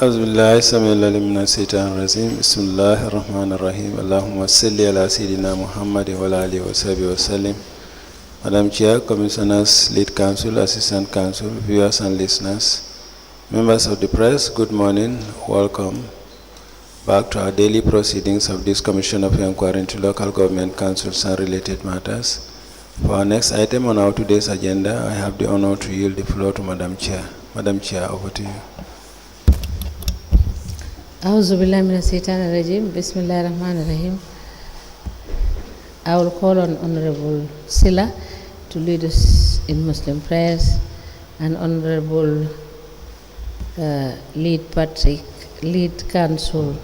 أعوذ بالله السميع العليم من الشيطان الرجيم بسم الله الرحمن الرحيم اللهم صل على سيدنا محمد وعلى آله وصحبه وسلم. Madam Chair, Commissioners, Lead Counsel, Assistant Counsel, viewers and listeners, members of the press, good morning. Welcome back to our daily proceedings of this Commission of Inquiry into Local Government Councils and related matters. For our next item on our today's agenda, I have the honor to yield the floor to Madam Chair. Madam Chair, over to you. A'udhu billahi minash shaitanir rajim. Bismillahir rahmanir rahim. I will call on Honorable Sila to lead us in Muslim prayers, and Honorable Lead Counsel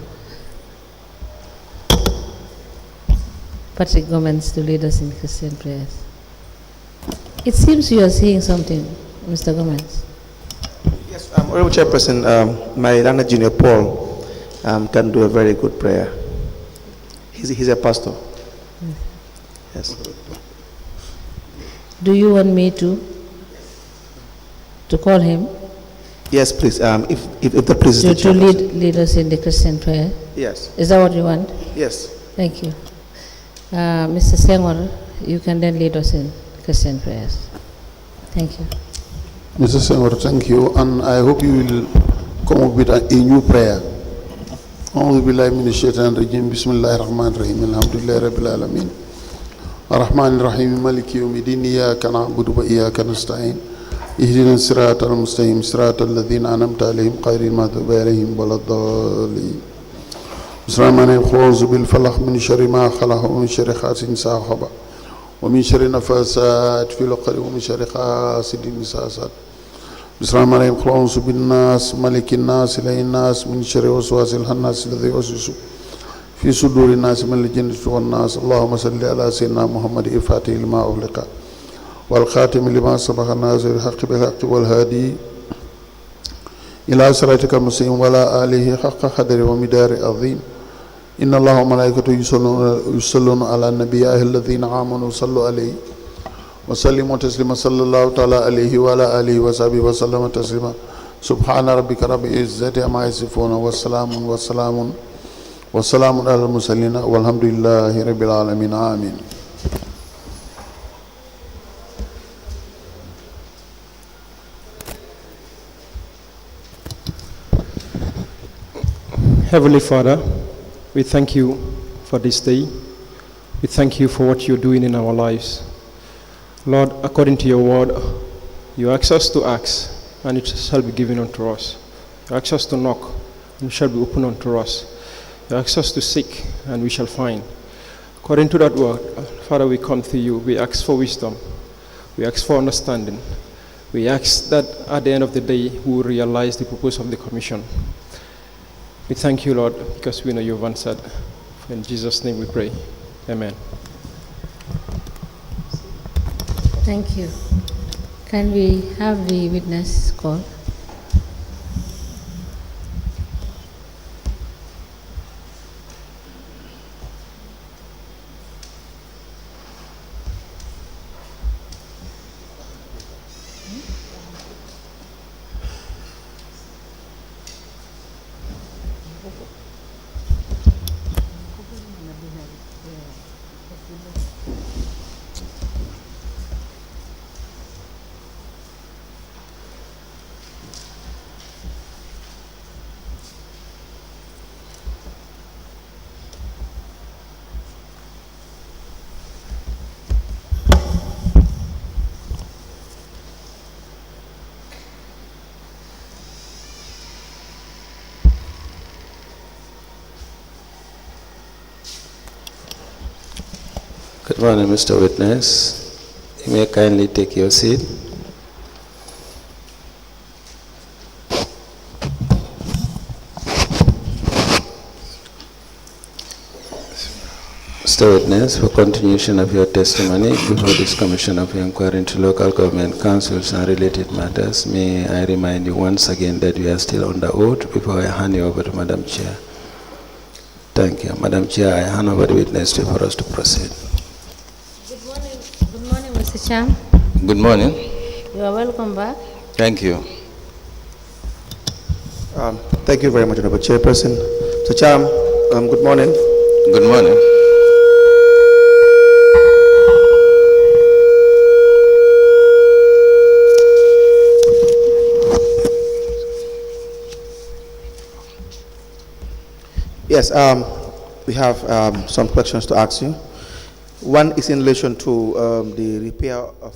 Patrick Gomez to lead us in Christian prayers. It seems you are saying something, Mr. Gomez. Yes, Honorable Chairperson, my Lana Junior Paul can do a very good prayer. He's a pastor. Yes. Do you want me to call him? Yes, please. If the please is to lead us in the Christian prayer? Yes. Is that what you want? Yes. Thank you. Mr. Sengor, you can then lead us in Christian prayers. Thank you. Mr. Sengor, thank you. And I hope you will come up with a new prayer. أعوذ بالله من الشيطان الرجيم بسم الله الرحمن الرحيم الحمد لله رب العالمين الرحمن الرحيم مالك يوم الدين إياك نعبد وإياك نستعين اهدنا الصراط المستقيم صراط الذين أنعمت عليهم غير المغضوب عليهم ولا الضالين بسم الله الرحمن الرحيم أعوذ بالفلق من شر ما خلق ومن شر حاسد إذا حسد ومن شر النفاثات في العقد ومن شر حاسد إذا حسد بسم الله الرحمن الرحيم أعوذ بالناس ملك الناس إله الناس من شر وسواس الخناس الذي يوسوس في صدور الناس من الجنة والناس اللهم صل على سيدنا محمد الفاتح لما أغلق والخاتم لما سبق الناصر الحق بالحق والهادي إلى صراطك المستقيم وعلى آله حق قدر ومقدار عظيم إن الله وملائكته يصلون على النبي الذين آمنوا صلوا عليه وسلم تسليما صلى الله تعالى عليه وعلى آله وصحبه وسلم تسليما سبحان ربك رب العزة عما يصفون والسلام على المرسلين والحمد لله رب العالمين آمين. Heavenly Father, we thank you for this day. We thank you for what you're doing in our lives. Lord, according to your word, you ask us to ask, and it shall be given unto us. You ask us to knock, and it shall be opened unto us. You ask us to seek, and we shall find. According to that word, Father, we come to you. We ask for wisdom. We ask for understanding. We ask that at the end of the day, we will realize the purpose of the commission. We thank you, Lord, because we know you've answered. In Jesus' name we pray. Amen. Thank you. Can we have the witness call? Good morning, Mr. Witness. You may kindly take your seat. Mr. Witness, for continuation of your testimony before this Commission of Inquiry into Local Government Councils and related matters, may I remind you once again that we are still under oath before I hand you over to Madam Chair. Thank you. Madam Chair, I hand over the witness to you for us to proceed. Good morning, Mr. Cham. Good morning. You are welcome back. Thank you. Thank you very much, Honorable Chairperson. So, Cham, good morning. Good morning. Yes, we have some questions to ask you. One is in relation to the repair of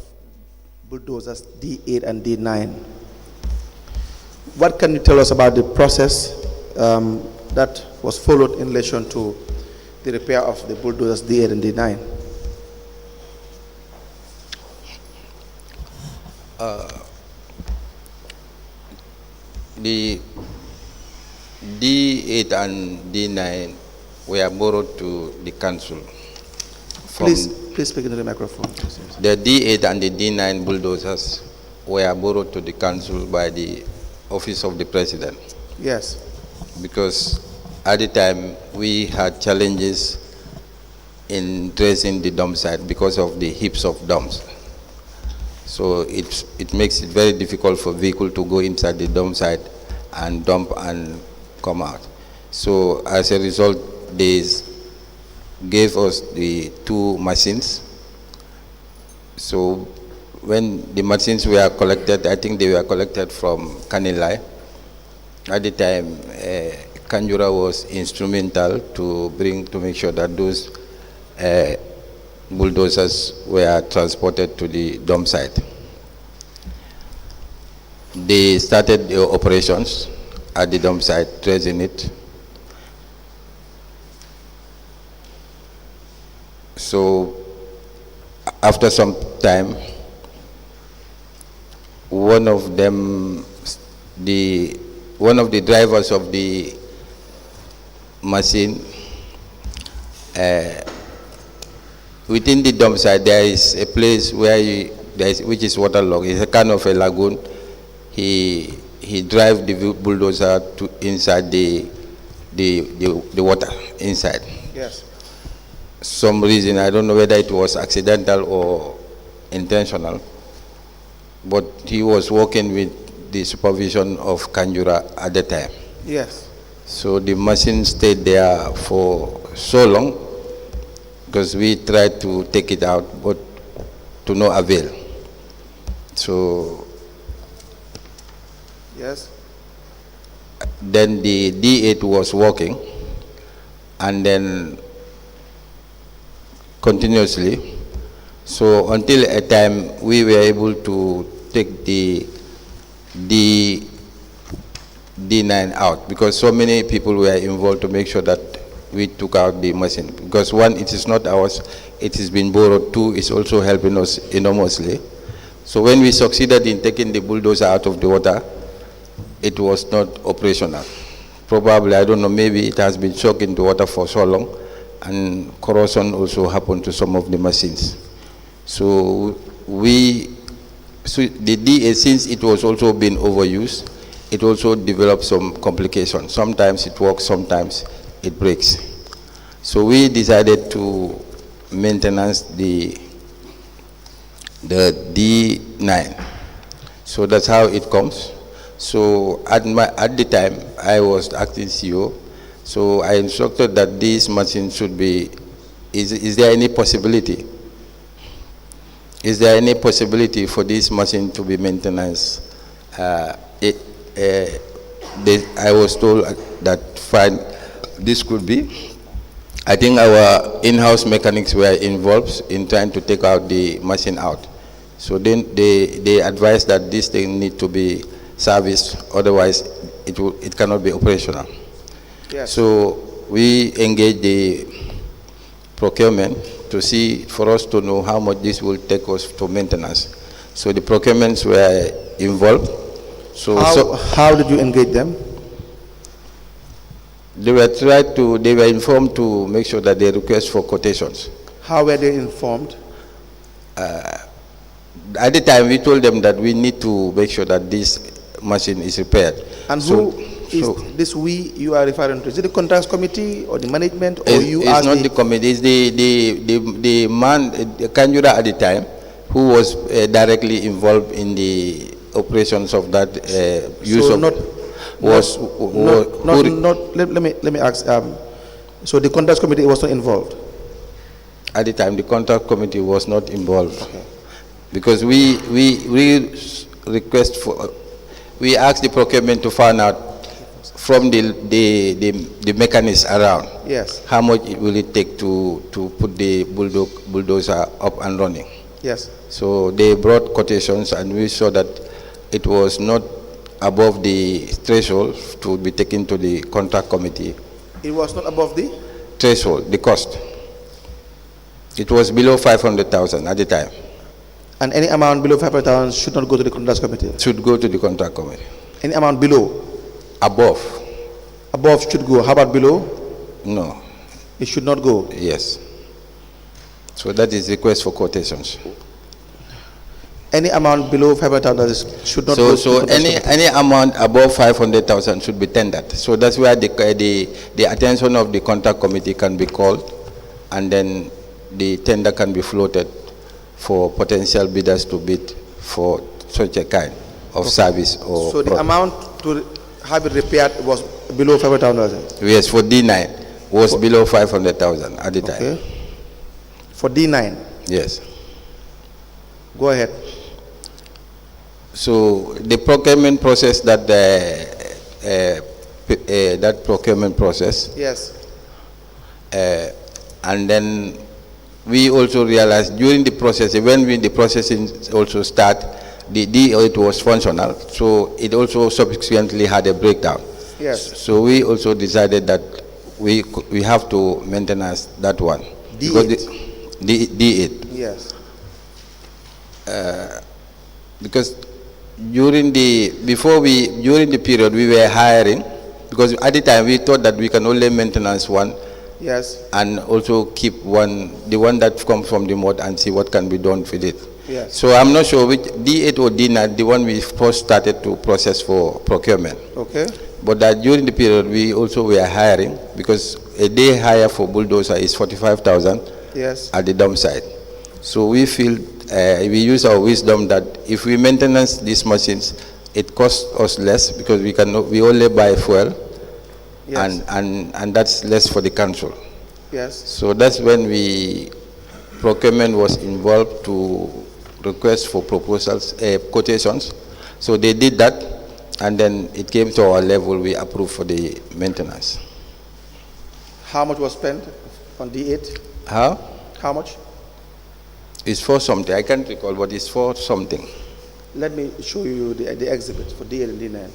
bulldozers D8 and D9. What can you tell us about the process that was followed in relation to the repair of the bulldozers D8 and D9? The D8 and D9 were borrowed to the council. Please speak into the microphone. The D8 and the D9 bulldozers were borrowed to the council by the office of the president. Yes. Because at the time we had challenges in tracing the dump site because of the heaps of dumps. So it makes it very difficult for vehicle to go inside the dump site and dump and come out. So as a result, they gave us the 2 machines. So when the machines were collected, I think they were collected from Kanilai. At the time, Kanjura was instrumental to make sure that those bulldozers were transported to the dump site. They started the operations at the dump site, tracing it. So after some time, one of the drivers of the machine, within the dump site there is a place where which is waterlogged. It's a kind of a lagoon. He drive the bulldozer to inside the water inside. Yes. Some reason, I don't know whether it was accidental or intentional, but he was working with the supervision of Kanjura at the time. Yes. So the machine stayed there for so long because we tried to take it out, but to no avail. So yes. Then the D8 was working, and then continuously. So until a time we were able to take the D9 out, because so many people were involved to make sure that we took out the machine. Because one, it is not ours, it has been borrowed. 2, it's also helping us enormously. So when we succeeded in taking the bulldozer out of the water, it was not operational. Probably, I don't know, maybe it has been soaked into water for so long, and corrosion also happened to some of the machines. So the D8, since it was also being overused, it also developed some complications. Sometimes it works, sometimes it breaks. So we decided to maintenance the D9. So that's how it comes. So at the time, I was acting CEO. So I instructed that this machine should be, is there any possibility? Is there any possibility for this machine to be maintenance? I was told that fine, this could be. I think our in-house mechanics were involved in trying to take out the machine out. So then they advised that this thing need to be serviced, otherwise it cannot be operational. Yes. So we engaged the procurement to see, for us to know how much this will take us to maintenance. So the procurements were involved. So how did you engage them? They were informed to make sure that they request for quotations. How were they informed? At the time, we told them that we need to make sure that this machine is repaired. And this we you are referring to? Is it the contracts committee or the management, or you? It's not the committee. It's the man, Kanjura at the time, who was directly involved in the operations of that use so of. was let me ask. So the contract committee was not involved. at the time the contract committee was not involved, because we request for, we asked the procurement to find out from the mechanics around, Yes. how much will it take to put the bulldozer up and running. Yes. So they brought quotations, and we saw that it was not above the threshold to be taken to the contract committee. It was not above the. Threshold, the cost. It was below 500,000 at the time. And any amount below 500,000 should not go to the contract committee. Should go to the contract committee. Any amount below. Above. Above should go. How about below? No. It should not go. Yes. So that is request for quotations. Any amount below 500,000 should not go. So to the contract committee. any amount above 500,000 should be tendered. So that's where the attention of the contract committee can be called, and then the tender can be floated for potential bidders to bid for such a kind of service or So the product. amount to have it repaired was below 500,000. Yes, for D9 was below 500,000 at the time. Okay. For D9. Yes. Go ahead. So the procurement process that that procurement process, Yes. and then we also realized during the process, when the processing also start, the D8 was functional, so it also subsequently had a breakdown. Yes. So we also decided that we have to maintenance that one. D8. Because the D8. Yes. Because during the period we were hiring, because at the time we thought that we can only maintenance one, Yes. and also keep the one that comes from the mod, and see what can be done with it. Yes. So I'm not sure which D8 or D9, the one we first started to process for procurement. Okay. But that during the period we also were hiring, because a day hire for bulldozer is 45,000 Yes. at the dump site. So we feel we use our wisdom that if we maintenance these machines, it costs us less, because we only buy fuel. Yes. And that's less for the council. Yes. So that's when procurement was involved to request for proposals, quotations. So they did that, and then it came to our level, we approved for the maintenance. How much was spent on D8? How? How much? It's for something, I can't recall, but it's for something. Let me show you the exhibit for D8 and D9.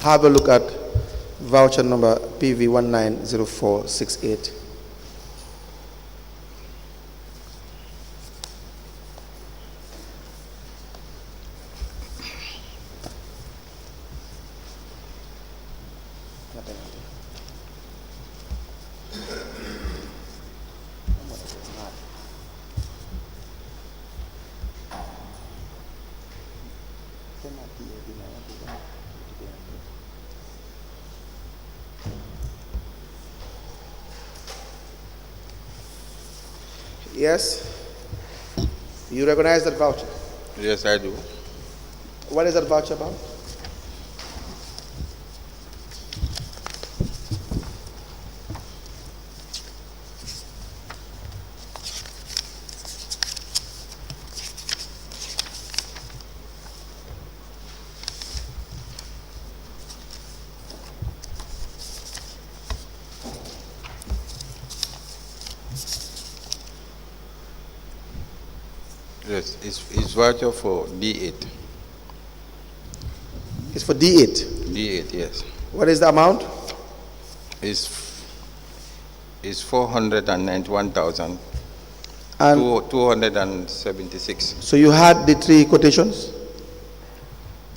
Have a look at voucher number PV190468. Yes? You recognize that voucher? Yes, I do. What is that voucher about? Yes, it's voucher for D8. It's for D8. D8, yes. What is the amount? It's is 491,276. So you had the 3 quotations?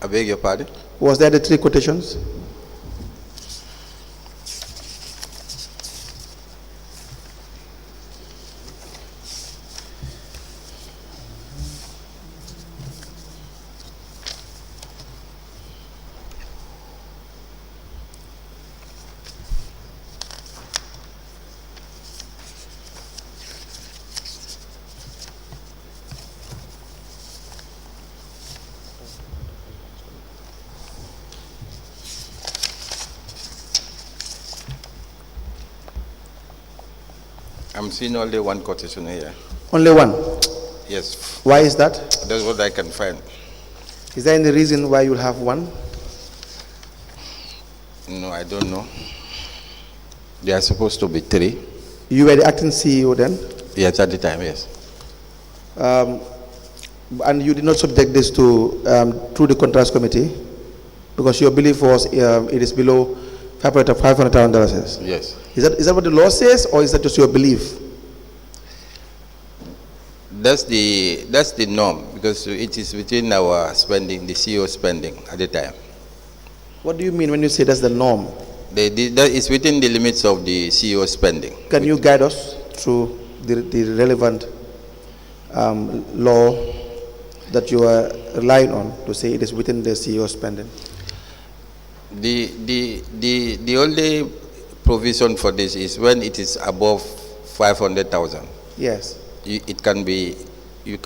I beg your pardon? Was there the 3 quotations? I'm seeing only one quotation here. Only one? Yes. Why is that? That's what I can find. Is there any reason why you'll have one? No, I don't know. They are supposed to be 3. You were the acting CEO then? Yes, at the time, yes. And you did not subject this to through the contracts committee because your belief was it is below $500,000. Yes. Is that what the law says, or is that just your belief? That's the norm, because it is within our spending, the CEO spending at the time. What do you mean when you say that's the norm? That is within the limits of the CEO spending. Can you guide us through the relevant law that you are relying on to say it is within the CEO spending? The only provision for this is when it is above 500,000. Yes. It can be, you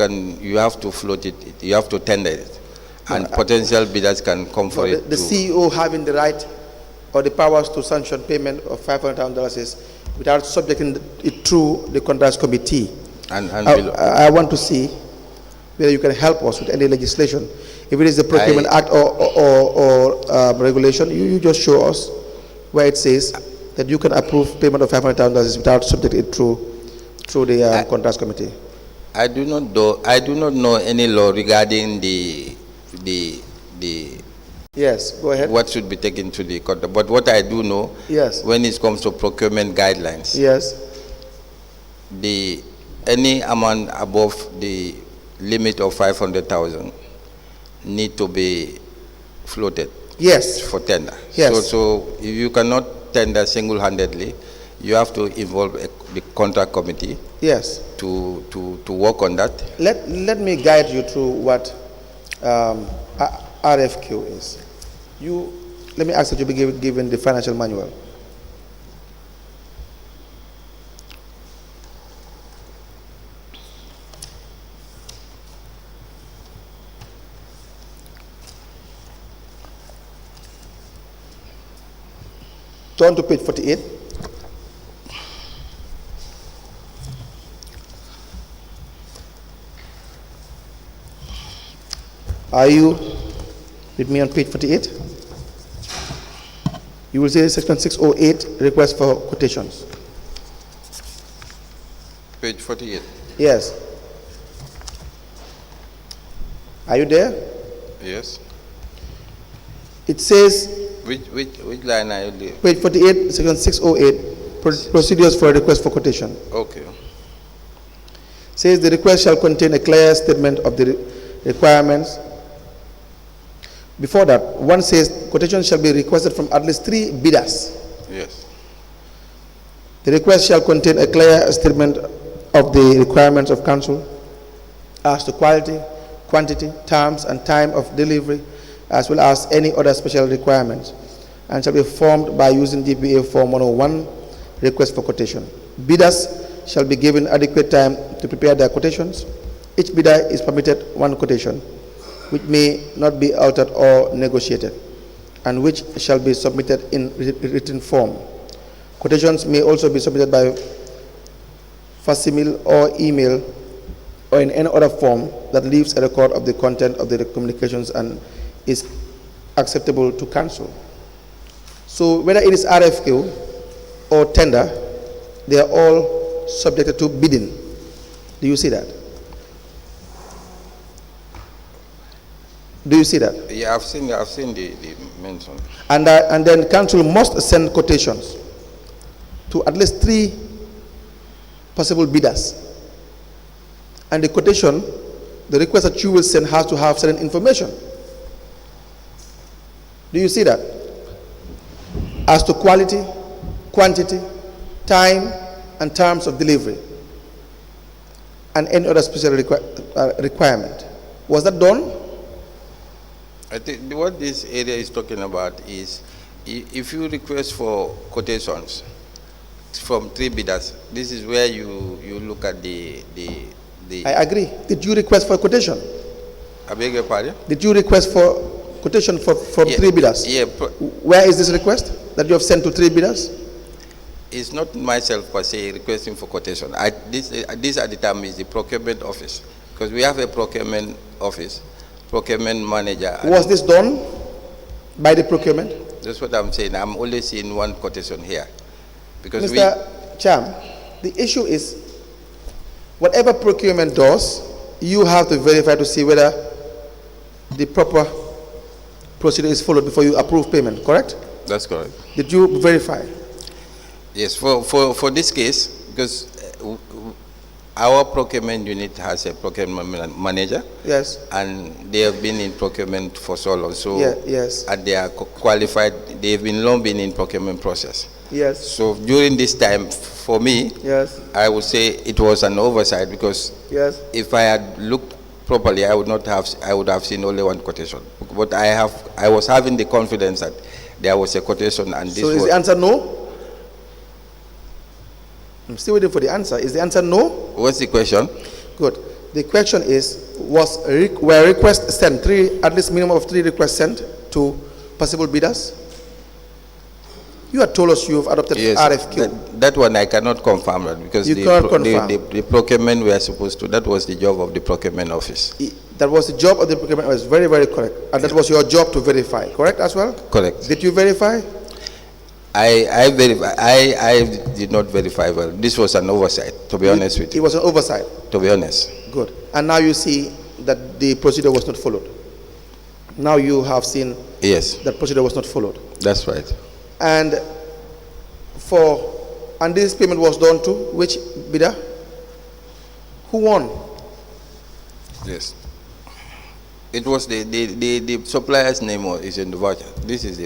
have to float it, you have to tender it, and potential bidders can come for it. The CEO having the right or the powers to sanction payment of $500,000 is without subjecting it through the contracts committee. I want to see whether you can help us with any legislation. If it is the Procurement Act or regulation, you just show us where it says that you can approve payment of $500,000 without subjecting it through the contracts committee. I do not know any law regarding the Yes, go ahead. What should be taken to the contract. But what I do know, yes, when it comes to procurement guidelines, yes, any amount above the limit of 500,000 need to be floated. Yes. For tender. Yes. So if you cannot tender single-handedly, you have to involve the contract committee. Yes. To work on that. Let me guide you through what RFQ is. Let me ask that you be given the financial manual. Turn to page 48. Are you with me on page 48? You will see section 608, request for quotations. Page 48. Yes. Are you there? Yes. It says, which line are you there? page 48, section 608, procedures for a request for quotation. Okay. Says the request shall contain a clear statement of the requirements. Before that, one says quotation shall be requested from at least 3 bidders. Yes. The request shall contain a clear statement of the requirements of council as to quality, quantity, terms, and time of delivery, as well as any other special requirements, and shall be formed by using DPA Form 101, request for quotation. Bidders shall be given adequate time to prepare their quotations. Each bidder is permitted 1 quotation, which may not be altered or negotiated, and which shall be submitted in written form. Quotations may also be submitted by facsimile or email or in any other form that leaves a record of the content of the communications and is acceptable to council. So whether it is RFQ or tender, they are all subjected to bidding. Do you see that? Do you see that? Yeah, I've seen the mention. And then council must send quotations to at least 3 possible bidders. And the quotation, the request that you will send has to have certain information. Do you see that? As to quality, quantity, time, and terms of delivery, and any other special requirement. Was that done? I think what this area is talking about is if you request for quotations from 3 bidders, this is where you look at the I agree. Did you request for a quotation? I beg your pardon? Did you request for quotation from 3 bidders? Yeah. Where is this request that you have sent to 3 bidders? It's not myself per se requesting for quotation. This at the time is the procurement office, because we have a procurement office, procurement manager. Was this done by the procurement? That's what I'm saying. I'm only seeing one quotation here, because Mr. Cham, the issue is whatever procurement does, you have to verify to see whether the proper procedure is followed before you approve payment, correct? That's correct. Did you verify? Yes, for this case, because our procurement unit has a procurement manager. Yes. And they have been in procurement for so long. So yes. And they are qualified. They've been long been in procurement process. Yes. So during this time, for me, yes, I would say it was an oversight, because yes, if I had looked properly, I would have seen only one quotation. But I was having the confidence that there was a quotation, and this. So is the answer no? I'm still waiting for the answer. Is the answer no? What's the question? Good. The question is, were requests sent, at least minimum of 3 requests sent to possible bidders? You had told us you have adopted RFQ. That one I cannot confirm that, because the procurement we are supposed to, that was the job of the procurement office. That was the job of the procurement office, very, very correct. And that was your job to verify, correct as well? Correct. Did you verify? I did not verify well. This was an oversight, to be honest with you. It was an oversight? To be honest. Good. And now you see that the procedure was not followed. Now you have seen that procedure was not followed. That's right. And this payment was done to which bidder? Who won? Yes. It was the supplier's name is in the voucher. This is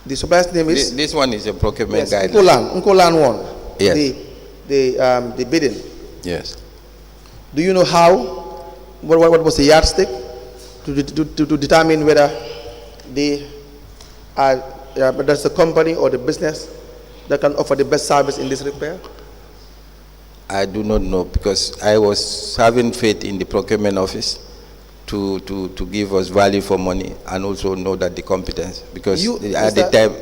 the supplier's name is? This one is a procurement guide. Nkolan won. Yes. The bidding. Yes. Do you know what was the yardstick to determine whether there's a company or the business that can offer the best service in this repair? I do not know, because I was having faith in the procurement office to give us value for money, and also know that the competence, because at the time,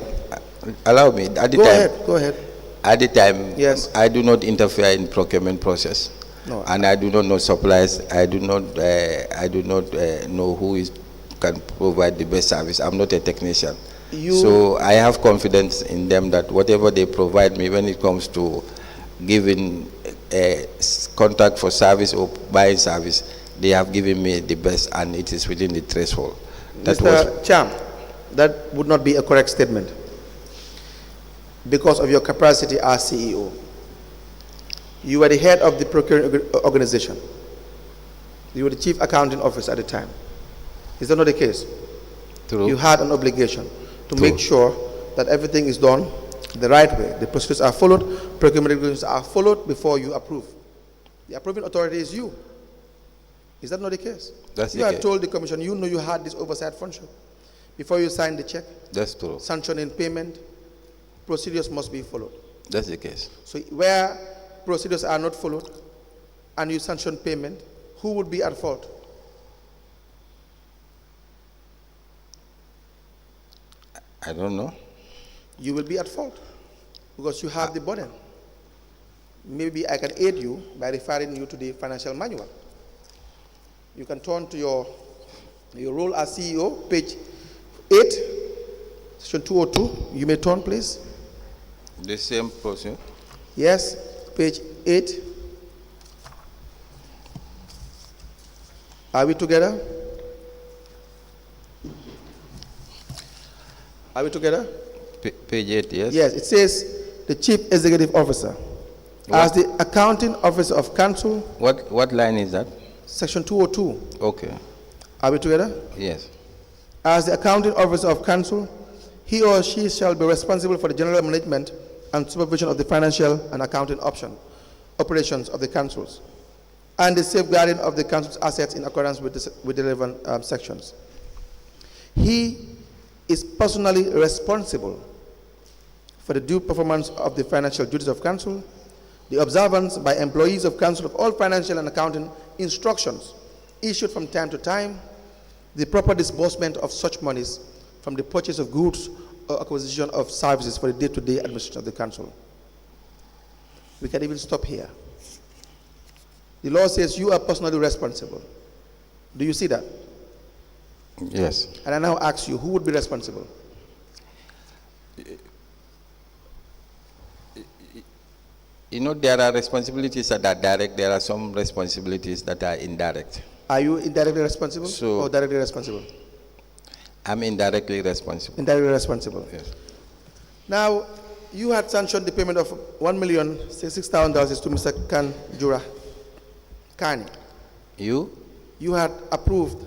allow me, at the time. Go ahead. At the time, yes, I do not interfere in procurement process. No. And I do not know suppliers. I do not know who can provide the best service. I'm not a technician. So I have confidence in them that whatever they provide me when it comes to giving a contract for service or buying service, they have given me the best, and it is within the threshold. Mr. Cham, that would not be a correct statement, because of your capacity as CEO. You were the head of the procuring organization. You were the chief accounting officer at the time. Is that not the case? True. You had an obligation to make sure that everything is done the right way. The procedures are followed, procurement regulations are followed before you approve. The approving authority is you. Is that not the case? That's you had told the commission, you know you had this oversight function. Before you signed the check, that's true, sanctioning payment, procedures must be followed. That's the case. So where procedures are not followed and you sanction payment, who would be at fault? I don't know. You will be at fault because you have the burden. Maybe I can aid you by referring you to the financial manual. You can turn to your role as CEO, page 8, section 202. You may turn, please. The same person? Yes, page 8. Are we together? Are we together? Page 8, yes. Yes, it says the Chief Executive Officer. As the accounting officer of council, What line is that? section 202. Okay. Are we together? Yes. As the accounting officer of council, he or she shall be responsible for the general management and supervision of the financial and accounting operations of the councils, and the safeguarding of the council's assets in accordance with the relevant sections. He is personally responsible for the due performance of the financial duties of council, the observance by employees of council of all financial and accounting instructions issued from time to time, the proper disbursement of such monies from the purchase of goods or acquisition of services for the day-to-day administration of the council. We can even stop here. The law says you are personally responsible. Do you see that? Yes. And I now ask you, who would be responsible? You know, there are responsibilities that are direct, there are some responsibilities that are indirect. Are you indirectly responsible or directly responsible? I'm indirectly responsible. Indirectly responsible. Yes. Now, you had sanctioned the payment of $1,066,000 to Mr. Kanjura Kani. You had approved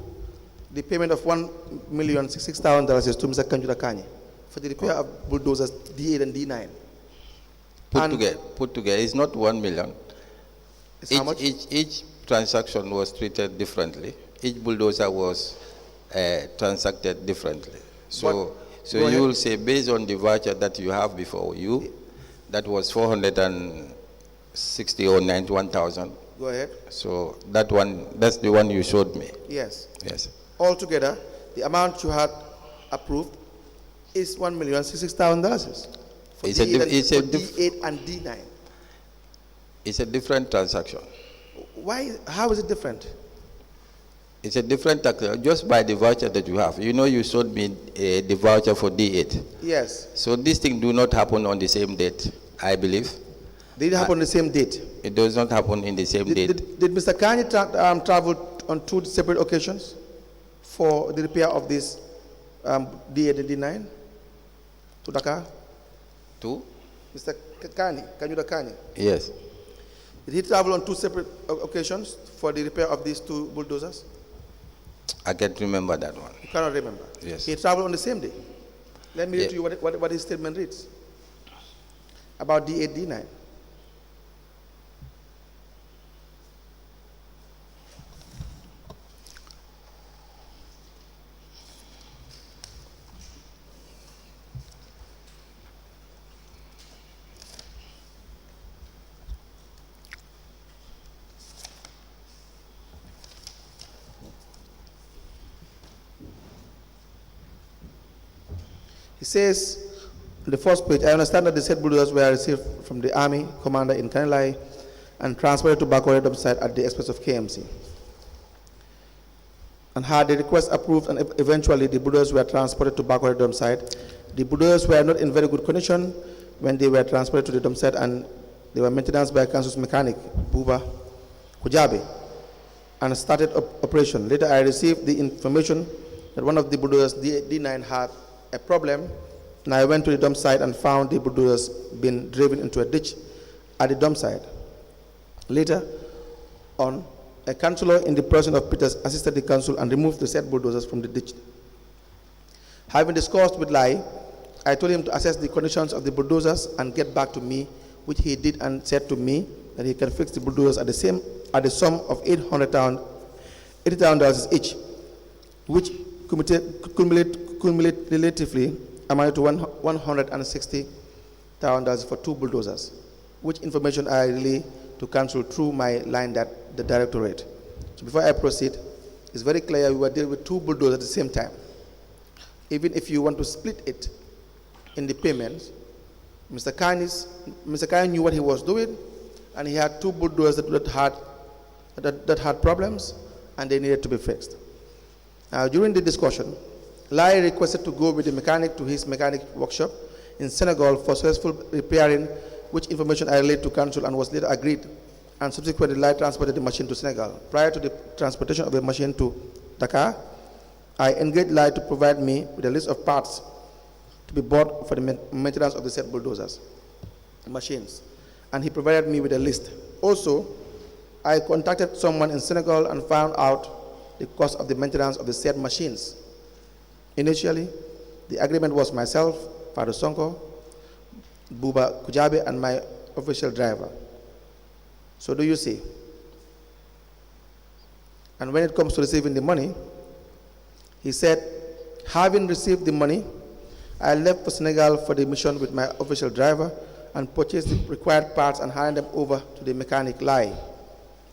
the payment of $1,066,000 to Mr. Kanjura Kani for the repair of bulldozers D8 and D9. Put together, it's not 1 million. It's how much? Each transaction was treated differently. Each bulldozer was transacted differently. So you will say, based on the voucher that you have before you, that was 460 or 91,000. Go ahead. So that's the one you showed me. Yes. Yes. Altogether, the amount you had approved is $1,066,000 for D8 and D9. It's a different transaction. Why? How is it different? It's a different transaction just by the voucher that you have. You know, you showed me the voucher for D8. Yes. So these things do not happen on the same date, I believe. They didn't happen on the same date. It does not happen in the same date. Did Mr. Kanye travel on 2 separate occasions for the repair of this D8 and D9 to Dakar? 2? Mr. Kanjura Kanye? Yes. Did he travel on 2 separate occasions for the repair of these 2 bulldozers? I can't remember that one. You cannot remember? Yes. He traveled on the same day. Let me read to you what his statement reads about D8, D9. He says, on the first page, I understand that the said bulldozers were received from the Army commander in Kanilai and transported to Bakwari dump site at the expense of KMC. And had the request approved and eventually the bulldozers were transported to Bakwari dump site. The bulldozers were not in very good condition when they were transported to the dump site, and they were maintained by council's mechanic, Buba Kujabe, and started operation. Later I received the information that one of the bulldozers, D9, had a problem, and I went to the dump site and found the bulldozers being driven into a ditch at the dump site. Later on, a councillor in the person of Peters assisted the council and removed the said bulldozers from the ditch. Having discussed with Lai, I told him to assess the conditions of the bulldozers and get back to me, which he did, and said to me that he can fix the bulldozers at the sum of $80,000 each, which cumulatively amounted to $160,000 for 2 bulldozers, which information I relay to council through my line, that the directorate. So before I proceed, it's very clear we were dealing with 2 bulldozers at the same time. Even if you want to split it in the payments, Mr. Kanye knew what he was doing, and he had 2 bulldozers that had problems, and they needed to be fixed. During the discussion, Lai requested to go with the mechanic to his mechanic workshop in Senegal for successful repairing, which information I relayed to council and was later agreed, and subsequently Lai transported the machine to Senegal. Prior to the transportation of the machine to Dakar, I engaged Lai to provide me with a list of parts to be bought for the maintenance of the said bulldozers, machines. and he provided me with a list. Also, I contacted someone in Senegal and found out the cost of the maintenance of the said machines. Initially, the agreement was myself, Fado Sonko, Buba Kujabe, and my official driver. So do you see? And when it comes to receiving the money, he said, having received the money, I left for Senegal for the mission with my official driver and purchased the required parts and handed them over to the mechanic Lai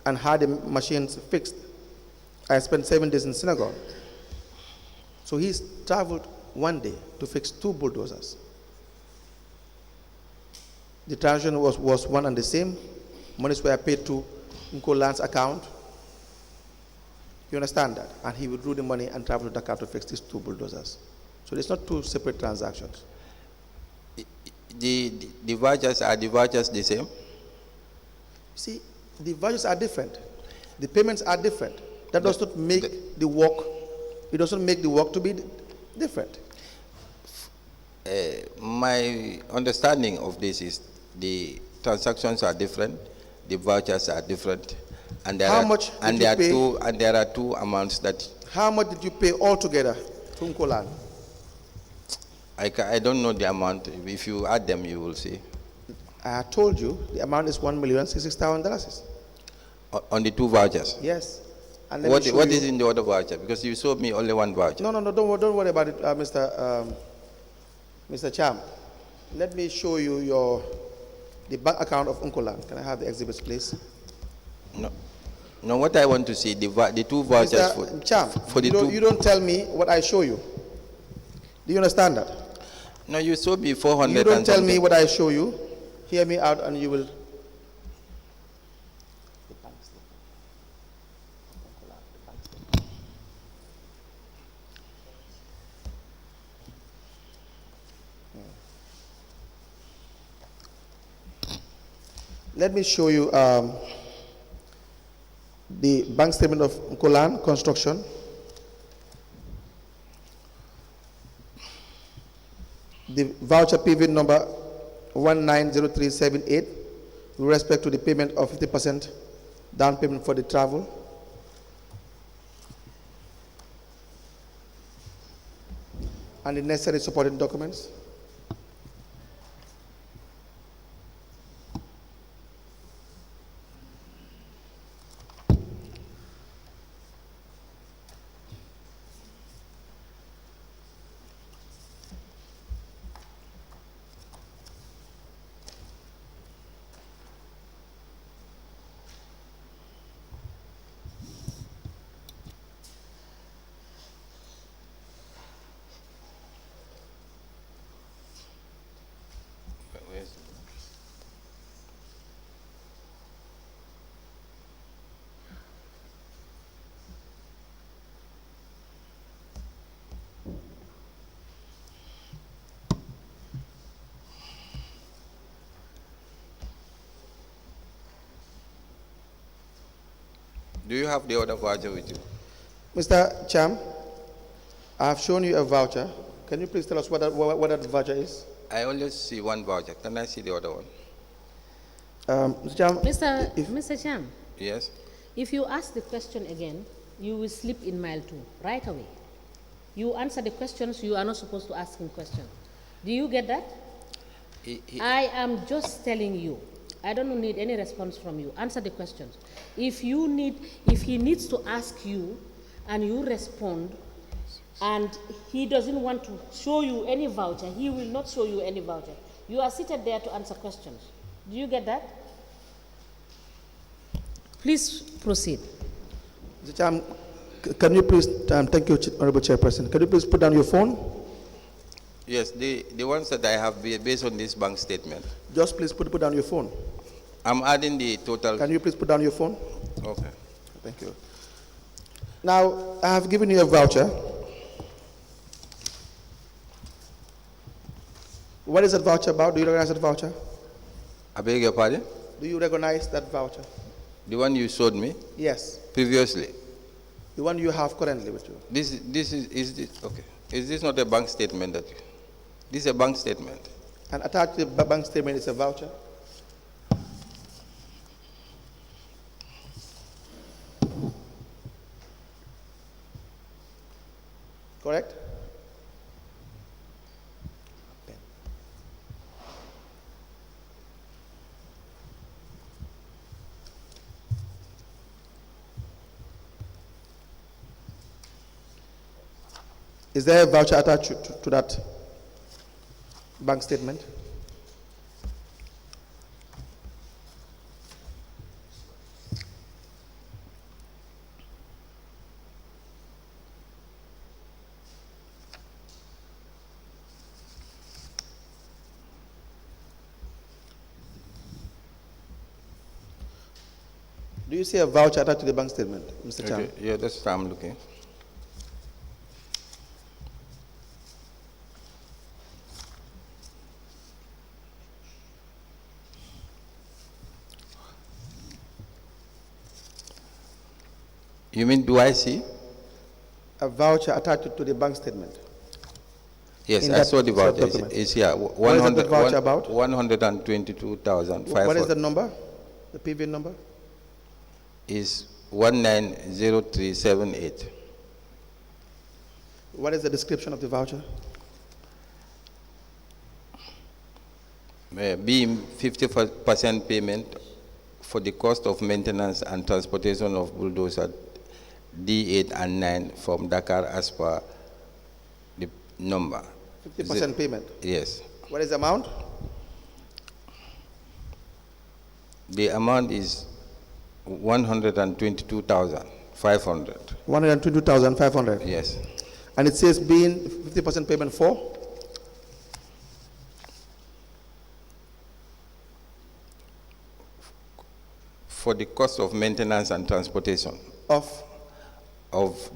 and had the machines fixed. I spent 7 days in Senegal. So he's traveled 1 day to fix 2 bulldozers. The transaction was one and the same. Monies were paid to Nkolan's account. You understand that? And he withdrew the money and traveled to Dakar to fix these 2 bulldozers. So it's not 2 separate transactions. The vouchers, are the vouchers the same? See, the values are different. The payments are different. That does not make the work, it doesn't make the work to be different. My understanding of this is the transactions are different, the vouchers are different, and there are two amounts that. How much did you pay altogether to Nkolan? I don't know the amount. If you add them, you will see. I told you the amount is $1,066,000. On the 2 vouchers? Yes. And what is in the other voucher? Because you showed me only 1 voucher. No, don't worry about it, Mr. Cham. Let me show you the bank account of Nkolan. Can I have the exhibits, please? No, what I want to see, the 2 vouchers Mr. Cham, for the 2. You don't tell me what I show you. Do you understand that? No, you showed me 400. You don't tell me what I show you. Hear me out and you will. Let me show you the bank statement of Nkolan Construction. The voucher PV number 190378 with respect to the payment of 50% down payment for the travel. And the necessary supporting documents. Do you have the other voucher with you? Mr. Cham, I have shown you a voucher. Can you please tell us what that voucher is? I only see 1 voucher. Can I see the other one? Mr. Cham, Mr. Cham, Yes. if you ask the question again, you will slip in mile 2 right away. You answer the questions, you are not supposed to ask him questions. Do you get that? I am just telling you. I don't need any response from you. Answer the questions. If he needs to ask you and you respond and he doesn't want to show you any voucher, he will not show you any voucher. You are seated there to answer questions. Do you get that? Please proceed. Mr. Cham, can you please, thank you, Honorable Chairperson. Can you please put down your phone? Yes, the ones that I have based on this bank statement. Just please put down your phone. I'm adding the total. Can you please put down your phone? Okay. Thank you. Now, I have given you a voucher. What is that voucher about? Do you recognize that voucher? I beg your pardon? Do you recognize that voucher? The one you showed me? Yes. Previously? The one you have currently with you. Is this, okay. Is this not a bank statement that this is a bank statement? And attached to the bank statement is a voucher? Correct? Is there a voucher attached to that bank statement? Do you see a voucher attached to the bank statement, Mr. Chan? Okay. Yeah, that's what I'm looking. You mean, do I see? A voucher attached to the bank statement. Yes, In I that saw the voucher. document. It's here. What is the voucher about? 122,500. What is the number? The PV number? Is 190378. What is the description of the voucher? Being 50% payment for the cost of maintenance and transportation of bulldozer D8 and 9 from Dakar as per the number. 50% payment. Yes. What is the amount? The amount is 122,500. 122,500. Yes. And it says being 50% payment for? For the cost of maintenance and transportation Of of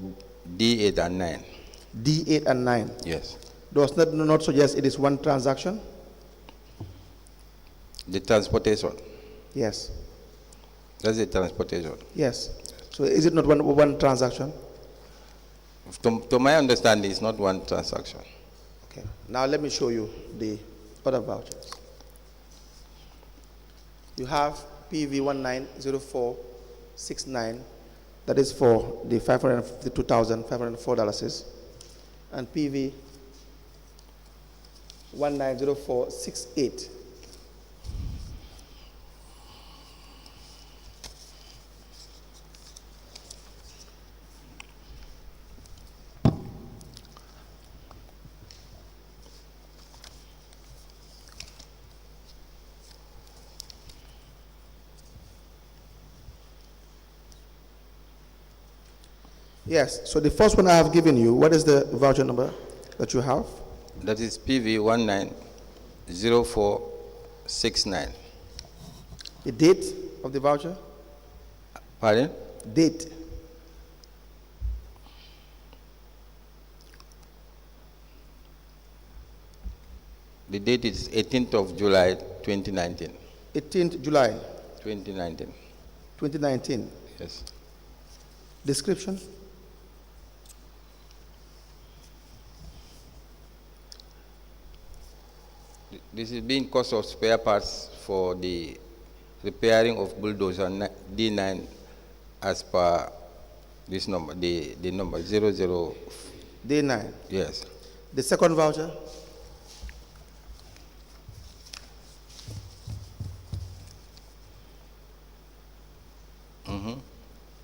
D8 and 9. D8 and 9. Yes. Does not suggest it is one transaction? The transportation. Yes. That's the transportation. Yes. So is it not one transaction? To my understanding, it's not one transaction. Okay. Now let me show you the other vouchers. You have PV 190469, that is for the $552,504, and PV 190468. Yes, so the first one I have given you, what is the voucher number that you have? That is PV 190469. The date of the voucher? Pardon? Date. The date is 18th of July 2019. 18th July 2019. 2019. Yes. Description? This is being cost of spare parts for the repairing of bulldozer D9 as per this number, the number 00. D9. Yes. The second voucher?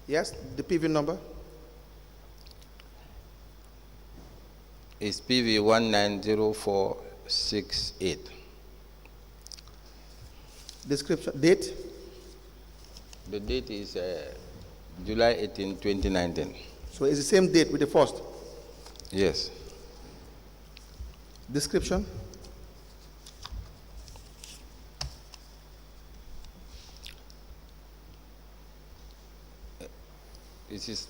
Yes, the PV number? Is PV 190468. Description, date? The date is July 18, 2019. So it's the same date with the first. Yes. Description? This is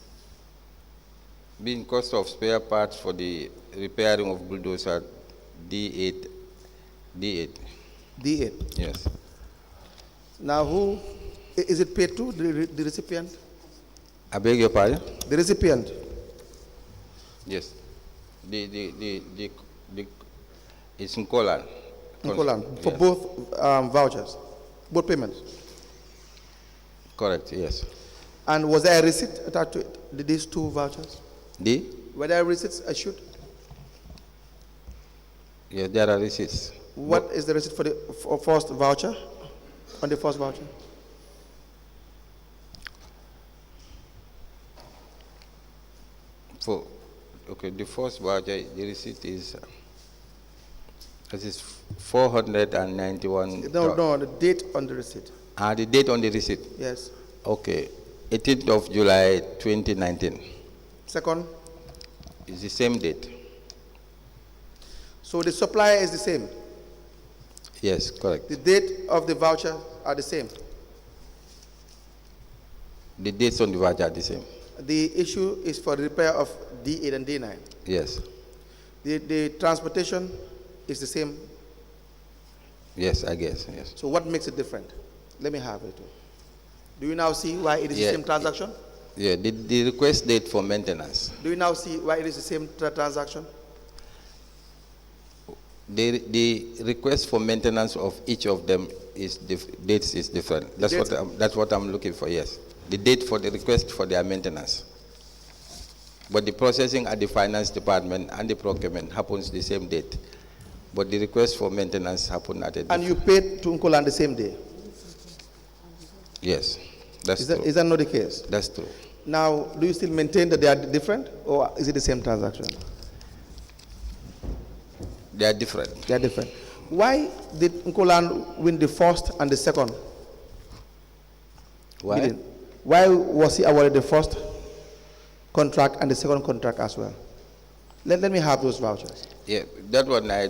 being cost of spare parts for the repairing of bulldozer D8. D8. Yes. Now who is it paid to? The recipient? I beg your pardon? The recipient? Yes. It's in Kolan. In Kolan, for Yes. both vouchers, both payments. Correct, yes. And was there a receipt attached to it, these two vouchers? The? Were there receipts issued? Yes, there are receipts. What is the receipt for the first voucher? On the first voucher? Okay, the first voucher, the receipt is, this is 491. No, the date on the receipt. The date on the receipt? Yes. Okay, 18th of July 2019. Second? It's the same date. So the supplier is the same? Yes, correct. The date of the voucher are the same? The dates on the voucher are the same. The issue is for the repair of D8 and D9? Yes. The transportation is the same? Yes, I guess, yes. So what makes it different? Let me have it. Do you now see why it is the same transaction? Yeah, the request date for maintenance. Do you now see why it is the same transaction? The request for maintenance of each of them is dates is different. That's what I'm looking for. Yes, the date for the request for their maintenance. But the processing at the finance department and the procurement happens the same date. But the request for maintenance happened at a different. And you paid to Uncle on the same day? Yes, that's true. Is that not the case? That's true. Now, do you still maintain that they are different, or is it the same transaction? They are different. They are different. Why did Nkolan win the first and the second? Why? Bidding? Why was he awarded the first contract and the second contract as well? Let me have those vouchers. Yeah, that one I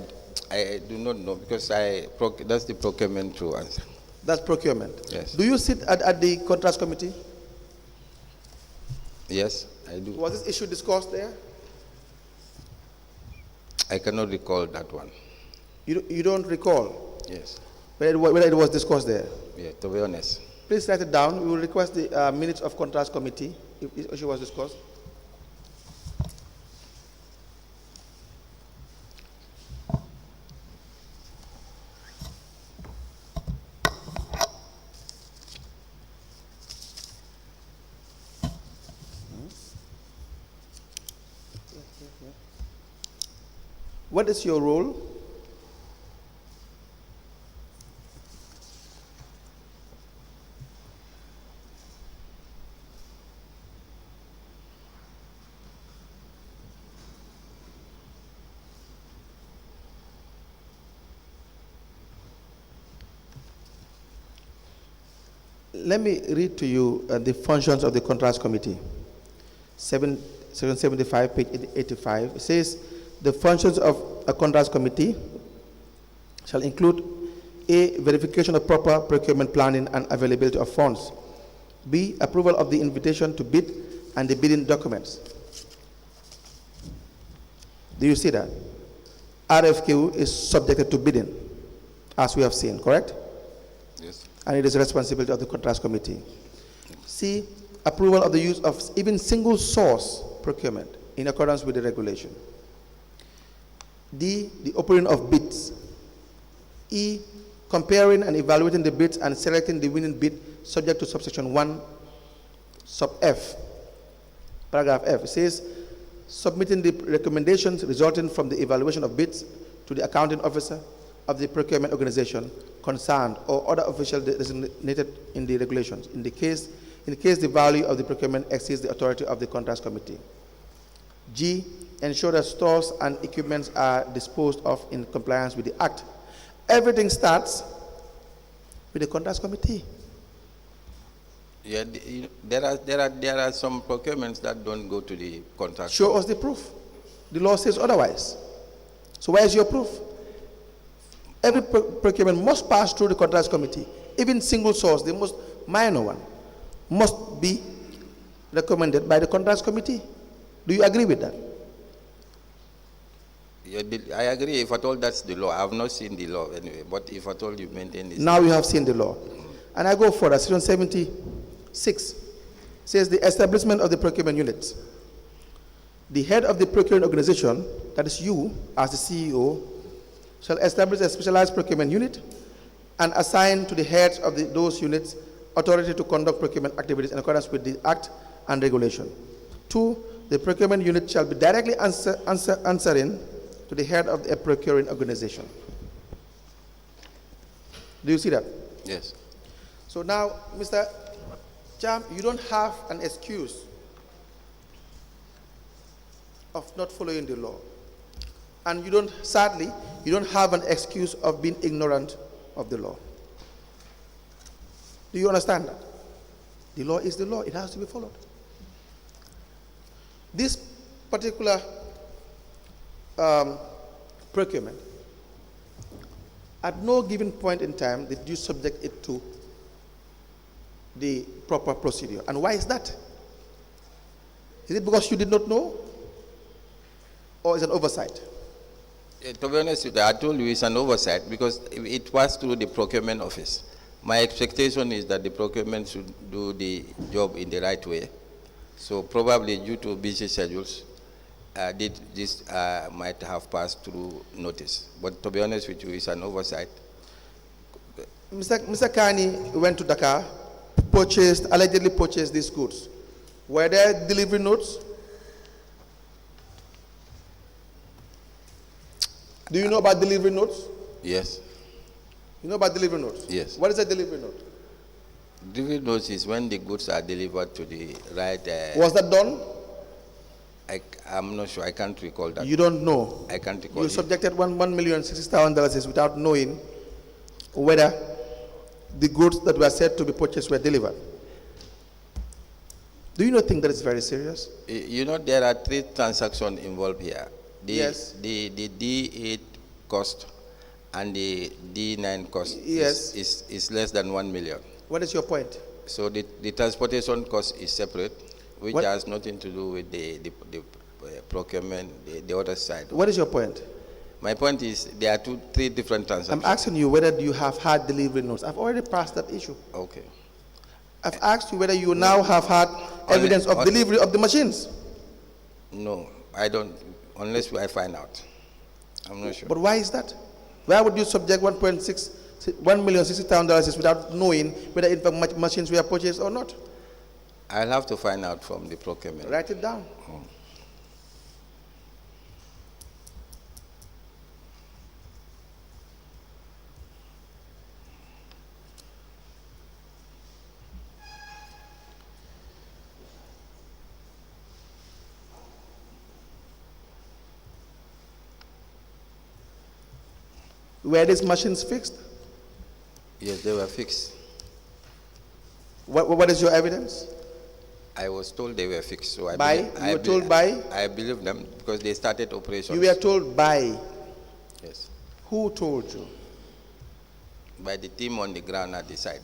do not know because that's the procurement to answer. That's procurement. Yes. Do you sit at the contracts committee? Yes, I do. Was this issue discussed there? I cannot recall that one. You don't recall? Yes. Whether it was discussed there? Yeah, to be honest. Please write it down. We will request the minutes of contracts committee if this issue was discussed. What is your role? Let me read to you the functions of the contracts committee. Section 75, page 85. It says, the functions of a contracts committee shall include A, verification of proper procurement planning and availability of funds. B, approval of the invitation to bid and the bidding documents. Do you see that? RFQ is subjected to bidding, as we have seen, correct? Yes. And it is the responsibility of the contracts committee. C, approval of the use of even single source procurement in accordance with the regulation. D, the opening of bids. E, comparing and evaluating the bids and selecting the winning bid subject to subsection 1, sub F. Paragraph F. It says, submitting the recommendations resulting from the evaluation of bids to the accounting officer of the procurement organization concerned or other official designated in the regulations in the case the value of the procurement exceeds the authority of the contracts committee. G, ensure that stores and equipments are disposed of in compliance with the Act. Everything starts with the contracts committee. Yeah, there are some procurements that don't go to the contract. Show us the proof. The law says otherwise. So where is your proof? Every procurement must pass through the contracts committee. Even single source, the most minor one, must be recommended by the contracts committee. Do you agree with that? Yeah, I agree. If at all that's the law, I have not seen the law anyway. But if at all you maintain this, now you have seen the law, and I go further. Section 76 says the establishment of the procurement units. The head of the procurement organization, that is you as the CEO, shall establish a specialized procurement unit and assign to the heads of those units authority to conduct procurement activities in accordance with the Act and regulation. 2, The procurement unit shall be directly answering to the head of the procuring organization. Do you see that? Yes. So now, Mr. Cham, you don't have an excuse of not following the law. And you don't, sadly, you don't have an excuse of being ignorant of the law. Do you understand that? The law is the law. It has to be followed. This particular procurement, at no given point in time did you subject it to the proper procedure. And why is that? Is it because you did not know? Or is it an oversight? To be honest with you, I told you it's an oversight because it was through the procurement office. My expectation is that the procurement should do the job in the right way. So probably due to busy schedules, this might have passed through notice. But to be honest with you, it's an oversight. Mr. Kani went to Dakar, allegedly purchased these goods. Were there delivery notes? Do you know about delivery notes? Yes. You know about delivery notes? Yes. What is a delivery note? Delivery notes is when the goods are delivered to the right. Was that done? I'm not sure. I can't recall that. You don't know? I can't recall. You subjected $1,060,000 without knowing whether the goods that were said to be purchased were delivered. Do you not think that is very serious? You know, there are 3 transactions involved here. Yes. The D8 cost and the D9 cost yes. is less than 1 million. What is your point? So the transportation cost is separate, which has nothing to do with the procurement, the other side. What is your point? My point is there are 3 different transactions. I'm asking you whether you have had delivery notes. I've already passed that issue. Okay. I've asked you whether you now have had evidence of delivery of the machines. No, I don't, unless I find out. I'm not sure. But why is that? Why would you subject $1,060,000 without knowing whether in fact machines were purchased or not? I'll have to find out from the procurement. Write it down. Were these machines fixed? Yes, they were fixed. What is your evidence? I was told they were fixed. So You were told by? I believe them because they started operations. You were told by? Yes. Who told you? By the team on the ground at the site.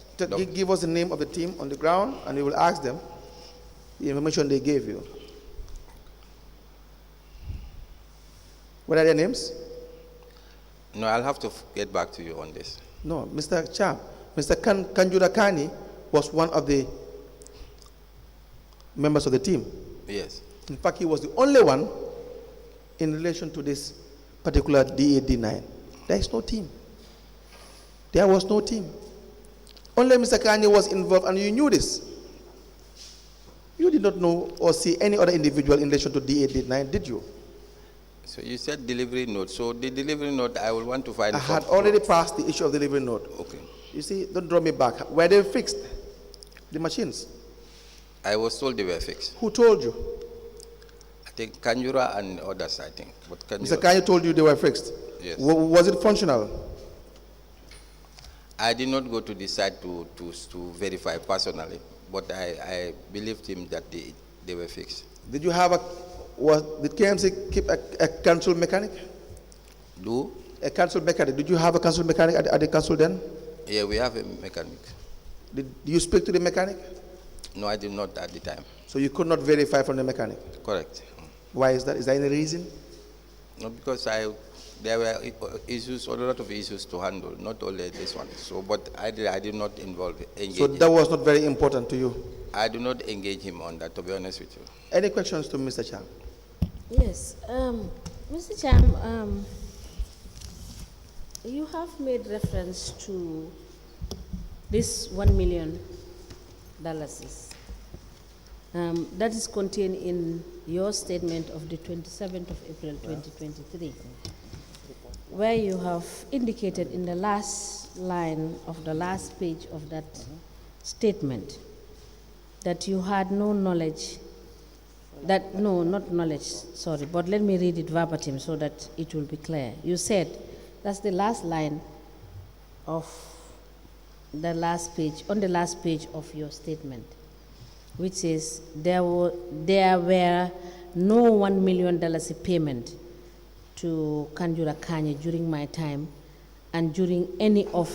Give us the name of the team on the ground and we will ask them the information they gave you. What are their names? No, I'll have to get back to you on this. No, Mr. Cham, Mr. Kanjura Kani was one of the members of the team. Yes. In fact, he was the only one in relation to this particular D8, D9. There is no team. There was no team. Only Mr. Kani was involved and you knew this. You did not know or see any other individual in relation to D8, D9, did you? So you said delivery note. So the delivery note, I will want to find. I had already passed the issue of delivery note. Okay. You see, don't draw me back. Were they fixed? The machines? I was told they were fixed. Who told you? I think Kanjura and others, I think. But Mr. Kanye told you they were fixed? Yes. Was it functional? I did not go to the site to verify personally, but I believed him that they were fixed. Did you have did KMC keep a council mechanic? A council mechanic. Did you have a council mechanic at the council then? Yeah, we have a mechanic. Did you speak to the mechanic? No, I did not at the time. So you could not verify from the mechanic? Correct. Why is that? Is there any reason? No, because there were issues, a lot of issues to handle, not only this one. So, but I did not engage. So that was not very important to you? I do not engage him on that, to be honest with you. Any questions to Mr. Cham? Yes. Mr. Cham, you have made reference to this $1 million. That is contained in your statement of the 27th of April 2023, where you have indicated in the last line of the last page of that statement that you had no knowledge, that, no, not knowledge, sorry, but let me read it verbatim so that it will be clear. You said, that's the last line of the last page, on the last page of your statement, which says there were no $1 million payment to Kanjura Kanye during my time and during any of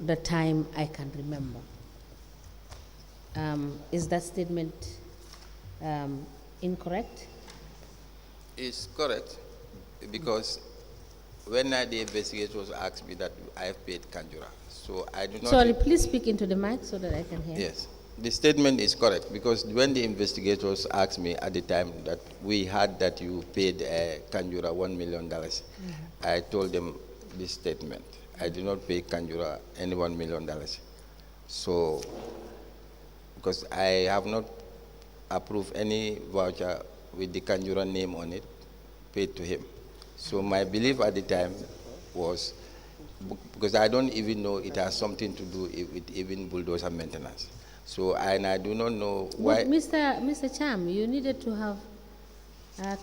the time I can remember. Is that statement incorrect? It's correct, because when the investigators asked me that I have paid Kanjura, so I do not... Sorry, please speak into the mic so that I can hear. Yes, the statement is correct, because when the investigators asked me at the time that we had that you paid Kanjura $1 million, I told them this statement. I did not pay Kanjura any $1 million. So, because I have not approved any voucher with the Kanjura name on it, paid to him. So my belief at the time was, because I don't even know it has something to do with even bulldozer maintenance. So, and I do not know why... But Mr. Cham, you needed to have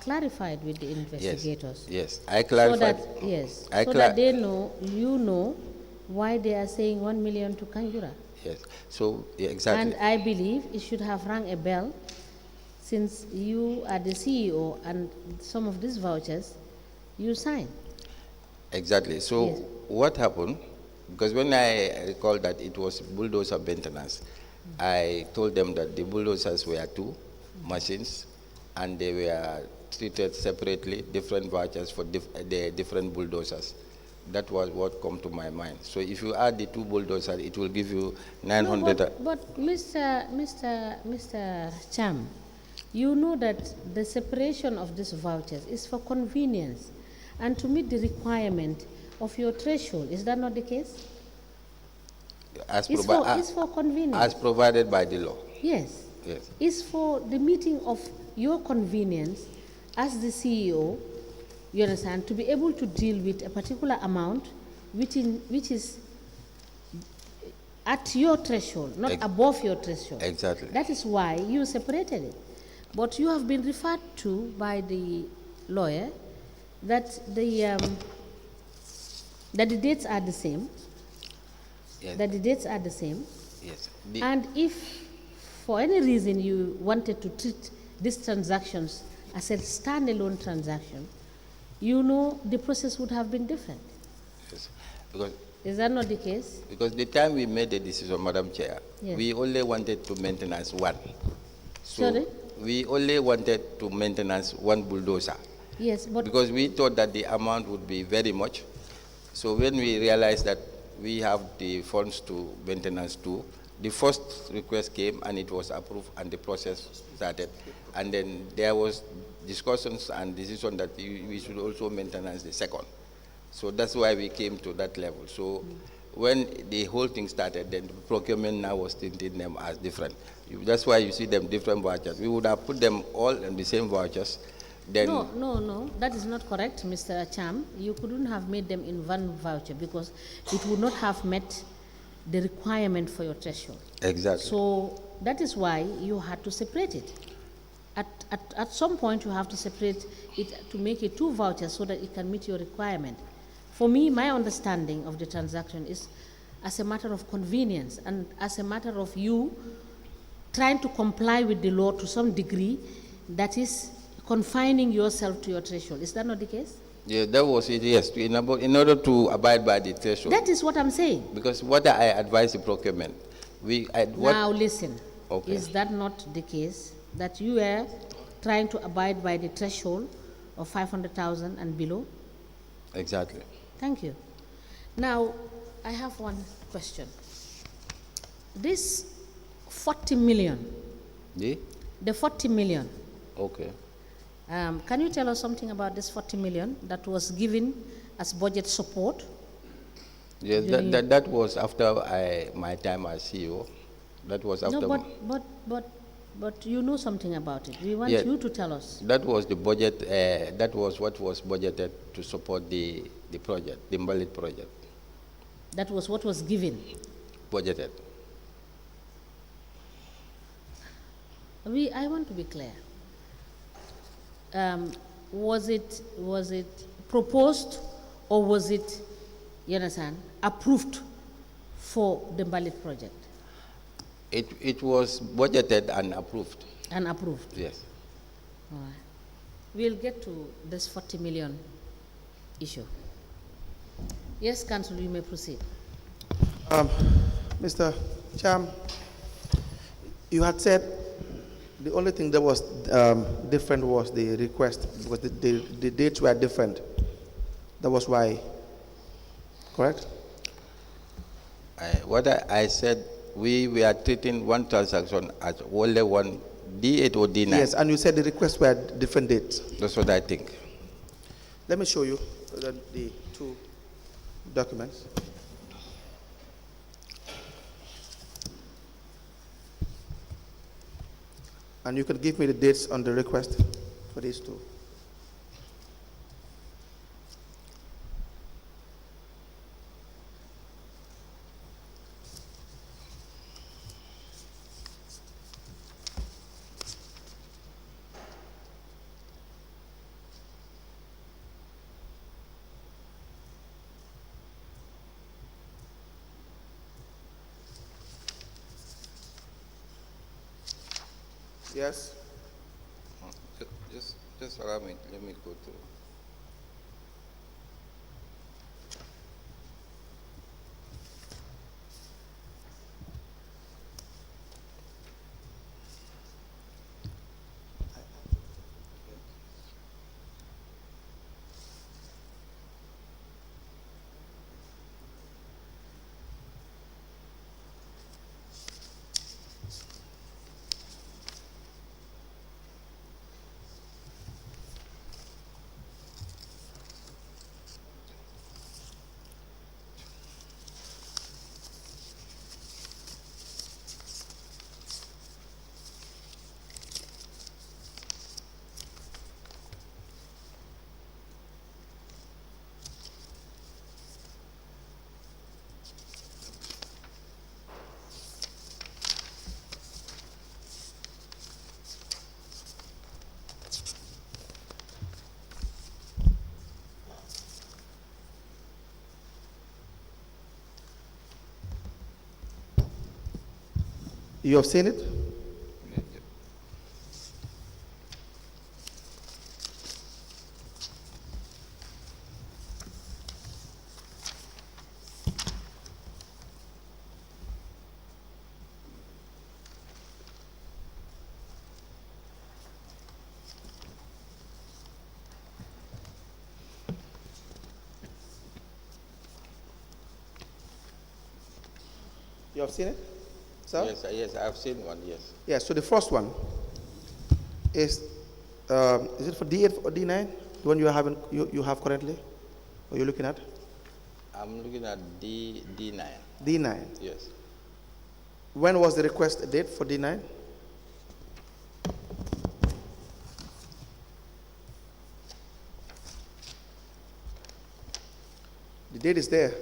clarified with the investigators. Yes, I clarified. So that, yes, so that they know, you know, why they are saying 1 million to Kanjura. Yes, so, yeah, exactly. And I believe it should have rang a bell, since you are the CEO and some of these vouchers you sign. Exactly. So yes. What happened, because when I recall that it was bulldozer maintenance, I told them that the bulldozers were two machines and they were treated separately, different vouchers for the different bulldozers. That was what come to my mind. So if you add the two bulldozers, it will give you 900. No, but Mr. Cham, you know that the separation of these vouchers is for convenience and to meet the requirement of your threshold. Is that not the case? It's for convenience. As provided by the law. Yes. Yes. It's for the meeting of your convenience as the CEO, you understand, to be able to deal with a particular amount which is at your threshold, not above your threshold. Exactly. That is why you separated it. But you have been referred to by the lawyer that the dates are the same. Yes. That the dates are the same. Yes. And if for any reason you wanted to treat these transactions as a standalone transaction, you know the process would have been different. Yes. Because is that not the case? Because the time we made the decision, Madam Chair, yes. we only wanted to maintenance one. So sorry? We only wanted to maintenance one bulldozer. Yes, but... because we thought that the amount would be very much. So when we realized that we have the funds to maintenance two, the first request came and it was approved and the process started. And then there was discussions and decision that we should also maintenance the second. So that's why we came to that level. So when the whole thing started, then the procurement now was treating them as different. That's why you see them different vouchers. We would have put them all in the same vouchers. Then no, that is not correct, Mr. Cham. You couldn't have made them in one voucher because it would not have met the requirement for your threshold. Exactly. So that is why you had to separate it. At some point, you have to separate it to make it two vouchers so that it can meet your requirement. For me, my understanding of the transaction is as a matter of convenience and as a matter of you trying to comply with the law to some degree, that is confining yourself to your threshold. Is that not the case? Yeah, that was it, yes. In order to abide by the threshold. That is what I'm saying. Because what I advise the procurement, now listen, okay. Is that not the case, that you are trying to abide by the threshold of 500,000 and below? Exactly. Thank you. Now, I have one question. This 40 million, the 40 million, okay. Can you tell us something about this 40 million that was given as budget support? Yes, that was after my time as CEO. That was after. No, but But you know something about it. We want Yeah. you to tell us. That was the budget, that was what was budgeted to support the project, the Mbalit project, That was what was given. budgeted. I want to be clear. Was it proposed, or was it, you understand, approved for the Mbalit project? It was budgeted and approved. And approved. Yes. All right. We'll get to this 40 million issue. Yes, Council, you may proceed. Mr. Cham, you had said the only thing that was different was the request, because the dates were different. That was why, correct? What I said, we were treating one transaction as only one D8 or D9. Yes, and you said the requests were different dates. That's what I think. Let me show you the two documents. And you can give me the dates on the request for these two. Yes? Just allow me, let me go to. You have seen it? You have seen it? Sir? Yes, I've seen one, yes. Yes, so the first one is it for D8 or D9? The one you have currently? Or you're looking at? I'm looking at D9. D9. Yes. When was the request date for D9? The date is there.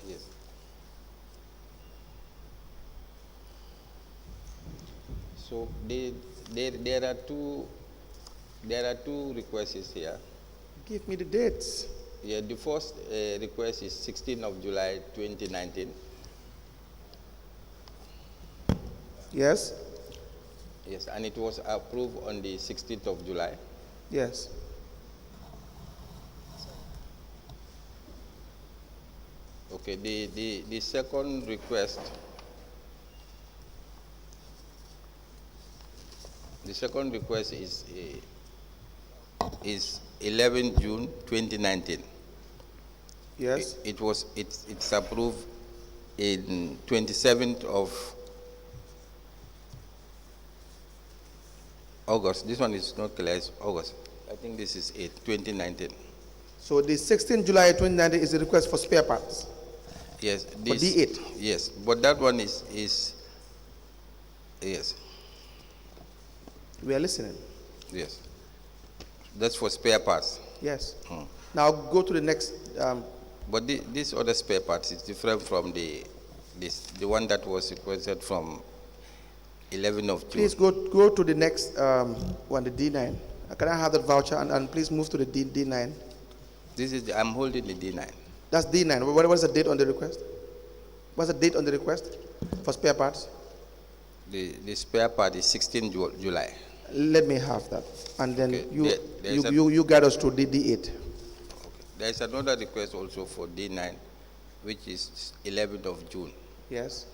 Yes. So there are two requests here. Give me the dates. Yeah, the first request is 16th of July 2019. Yes? Yes, and it was approved on the 16th of July. Yes. Okay, the second request, is 11 June 2019. Yes. It's approved in 27th of August. This one is not clear, it's August. I think this is 2019. So the 16th July 2019 is a request for spare parts. Yes. For D8. Yes, but that one is yes. We are listening. Yes. That's for spare parts. Yes. Now go to the next. But this other spare parts is different from the one that was requested from 11th of June. Please go to the next one, the D9. Can I have that voucher and please move to the D9? This is I'm holding the D9. That's D9. What was the date on the request? What's the date on the request for spare parts? The spare part is 16th July. Let me have that, and then Okay. you guide us to the D8. Okay. There is another request also for D9, which is 11th of June. Yes.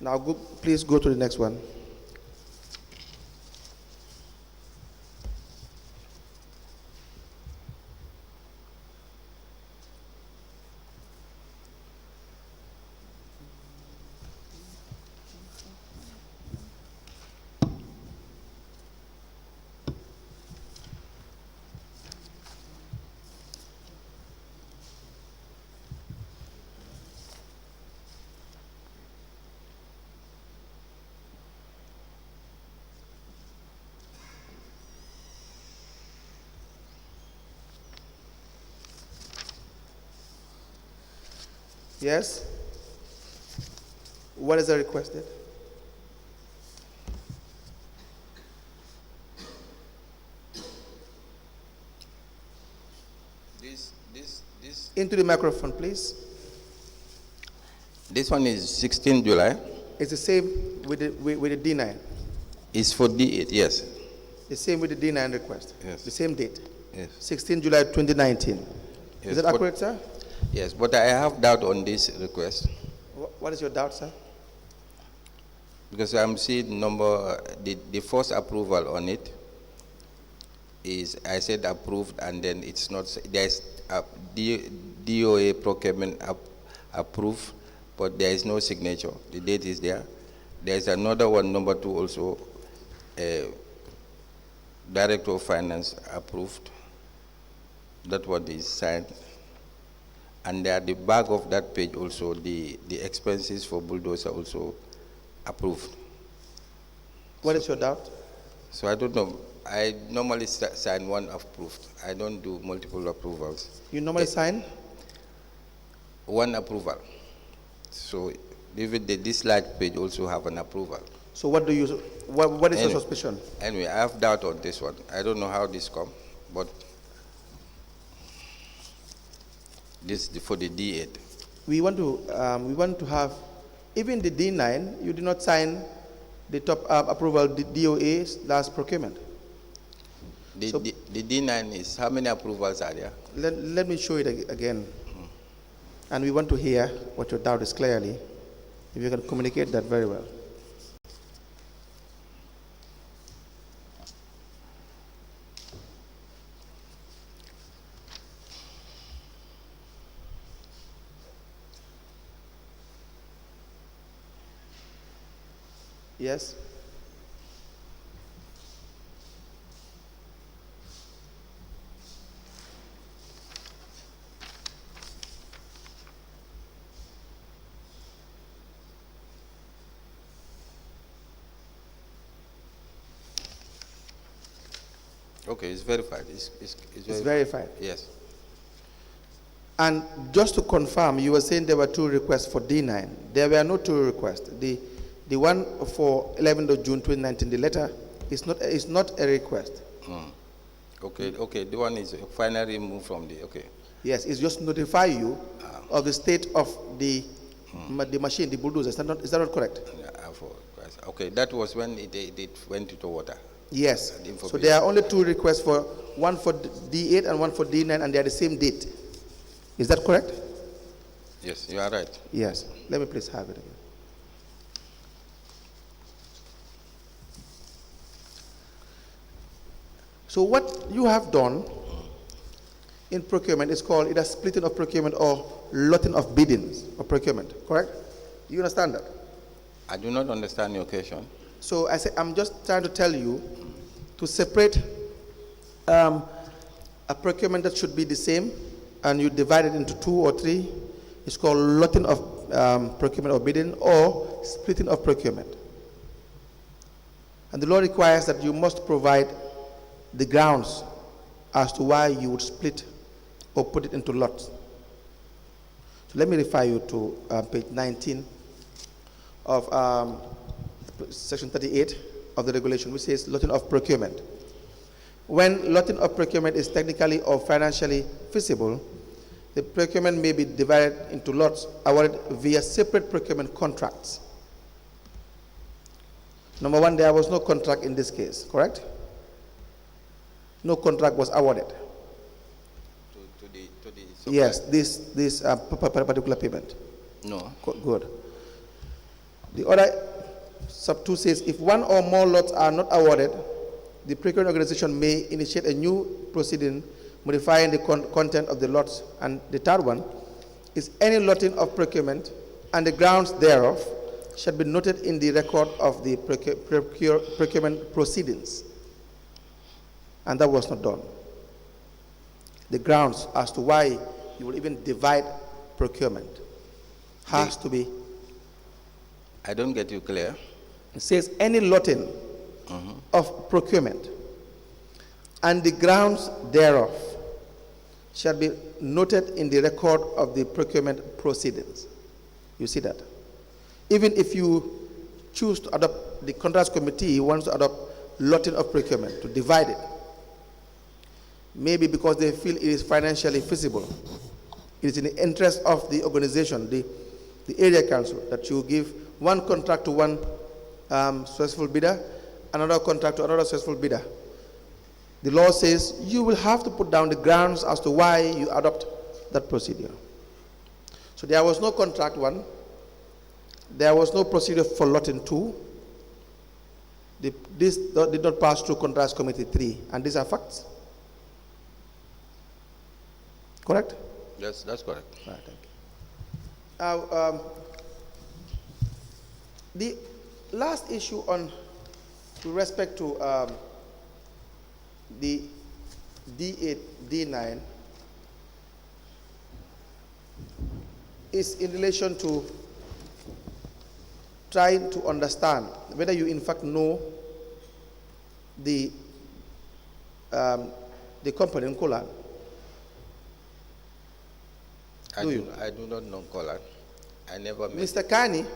Now please go to the next one. Yes? What is the requested? This Into the microphone, please. This one is 16th July. It's the same with the D9. It's for D8, yes. The same with the D9 request. Yes. The same date. Yes. 16 July 2019. Yes, Is that accurate, sir? Yes, but I have doubt on this request What is your doubt, sir? because I'm seeing the first approval on it is I said approved, and then it's not. There's a DOA procurement approved, but there is no signature. The date is there. There's another one, number 2 also, Director of Finance approved. That one is signed. And at the back of that page also, the expenses for bulldozer also approved. What is your doubt? So I don't know. I normally sign one approved. I don't do multiple approvals. You normally sign? One approval. So even this large page also have an approval. So what is your suspicion? Anyway, I have doubt on this one. I don't know how this come, but this is for the D8. We want to have, even the D9, you did not sign the top approval, the DOA's last procurement. The D9 is, how many approvals are there? Let me show it again. And we want to hear what your doubt is clearly. If you can communicate that very well. Yes? Okay, it's verified. It's verified. Yes. And just to confirm, you were saying there were 2 requests for D9. There were no 2 requests. The one for 11th of June 2019, the letter is not a request. Okay. The one is finally removed from the, okay. Yes, it's just notify you of the state of the machine, the bulldozer. Is that not correct? Okay, that was when it went into water. Yes. So there are only 2 requests, for one for D8 and one for D9, and they are the same date. Is that correct? Yes, you are right. Yes. Let me please have it again. So what you have done in procurement is called either splitting of procurement or lotting of biddings of procurement, correct? You understand that? I do not understand your question. So I'm just trying to tell you to separate a procurement that should be the same, and you divide it into 2 or 3. It's called lotting of procurement or bidding, or splitting of procurement. And the law requires that you must provide the grounds as to why you would split or put it into lots. So let me refer you to page 19 of section 38 of the regulation, which says lotting of procurement. When lotting of procurement is technically or financially feasible, the procurement may be divided into lots awarded via separate procurement contracts. Number one, there was no contract in this case, correct? No contract was awarded. To the yes, this particular payment. No. Good. The other sub 2 says if one or more lots are not awarded, the procurement organization may initiate a new proceeding modifying the content of the lots. And the third one is any lotting of procurement and the grounds thereof shall be noted in the record of the procurement proceedings. And that was not done. The grounds as to why you will even divide procurement has to be. I don't get you clear. It says any lotting of procurement and the grounds thereof shall be noted in the record of the procurement proceedings. You see that? Even if you choose to adopt, the contracts committee wants to adopt lotting of procurement, to divide it, maybe because they feel it is financially feasible. It is in the interest of the organization, the area council, that you give one contract to one successful bidder, another contract to another successful bidder. The law says you will have to put down the grounds as to why you adopt that procedure. So there was no contract one, there was no procedure for lotting 2. This did not pass through contracts committee 3, and these are facts. Correct? Yes, that's correct. All right, thank you. The last issue on with respect to the D8, D9 is in relation to trying to understand whether you in fact know the company in Kolan. I do not know Kolan. I never met. Mr. Kani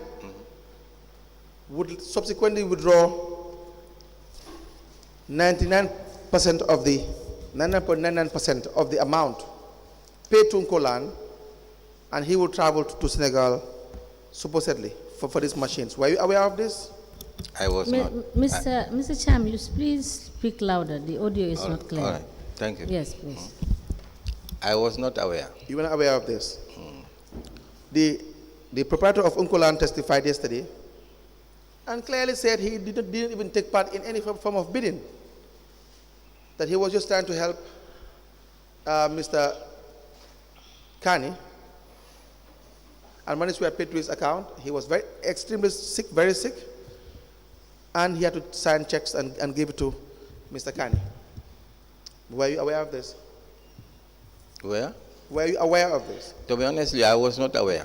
would subsequently withdraw 99% of the 99.99% of the amount paid to Nkolan, and he will travel to Senegal supposedly for these machines. Were you aware of this? I was not. Mr. Cham, you please speak louder. The audio is not clear. All right. Thank you. Yes, please. I was not aware. You were not aware of this? The proprietor of Nkolan testified yesterday and clearly said he didn't even take part in any form of bidding, that he was just trying to help Mr. Kani, and monies were paid to his account. He was extremely sick, very sick, and he had to sign checks and give it to Mr. Kani. Were you aware of this? Where? Were you aware of this? To be honest, I was not aware.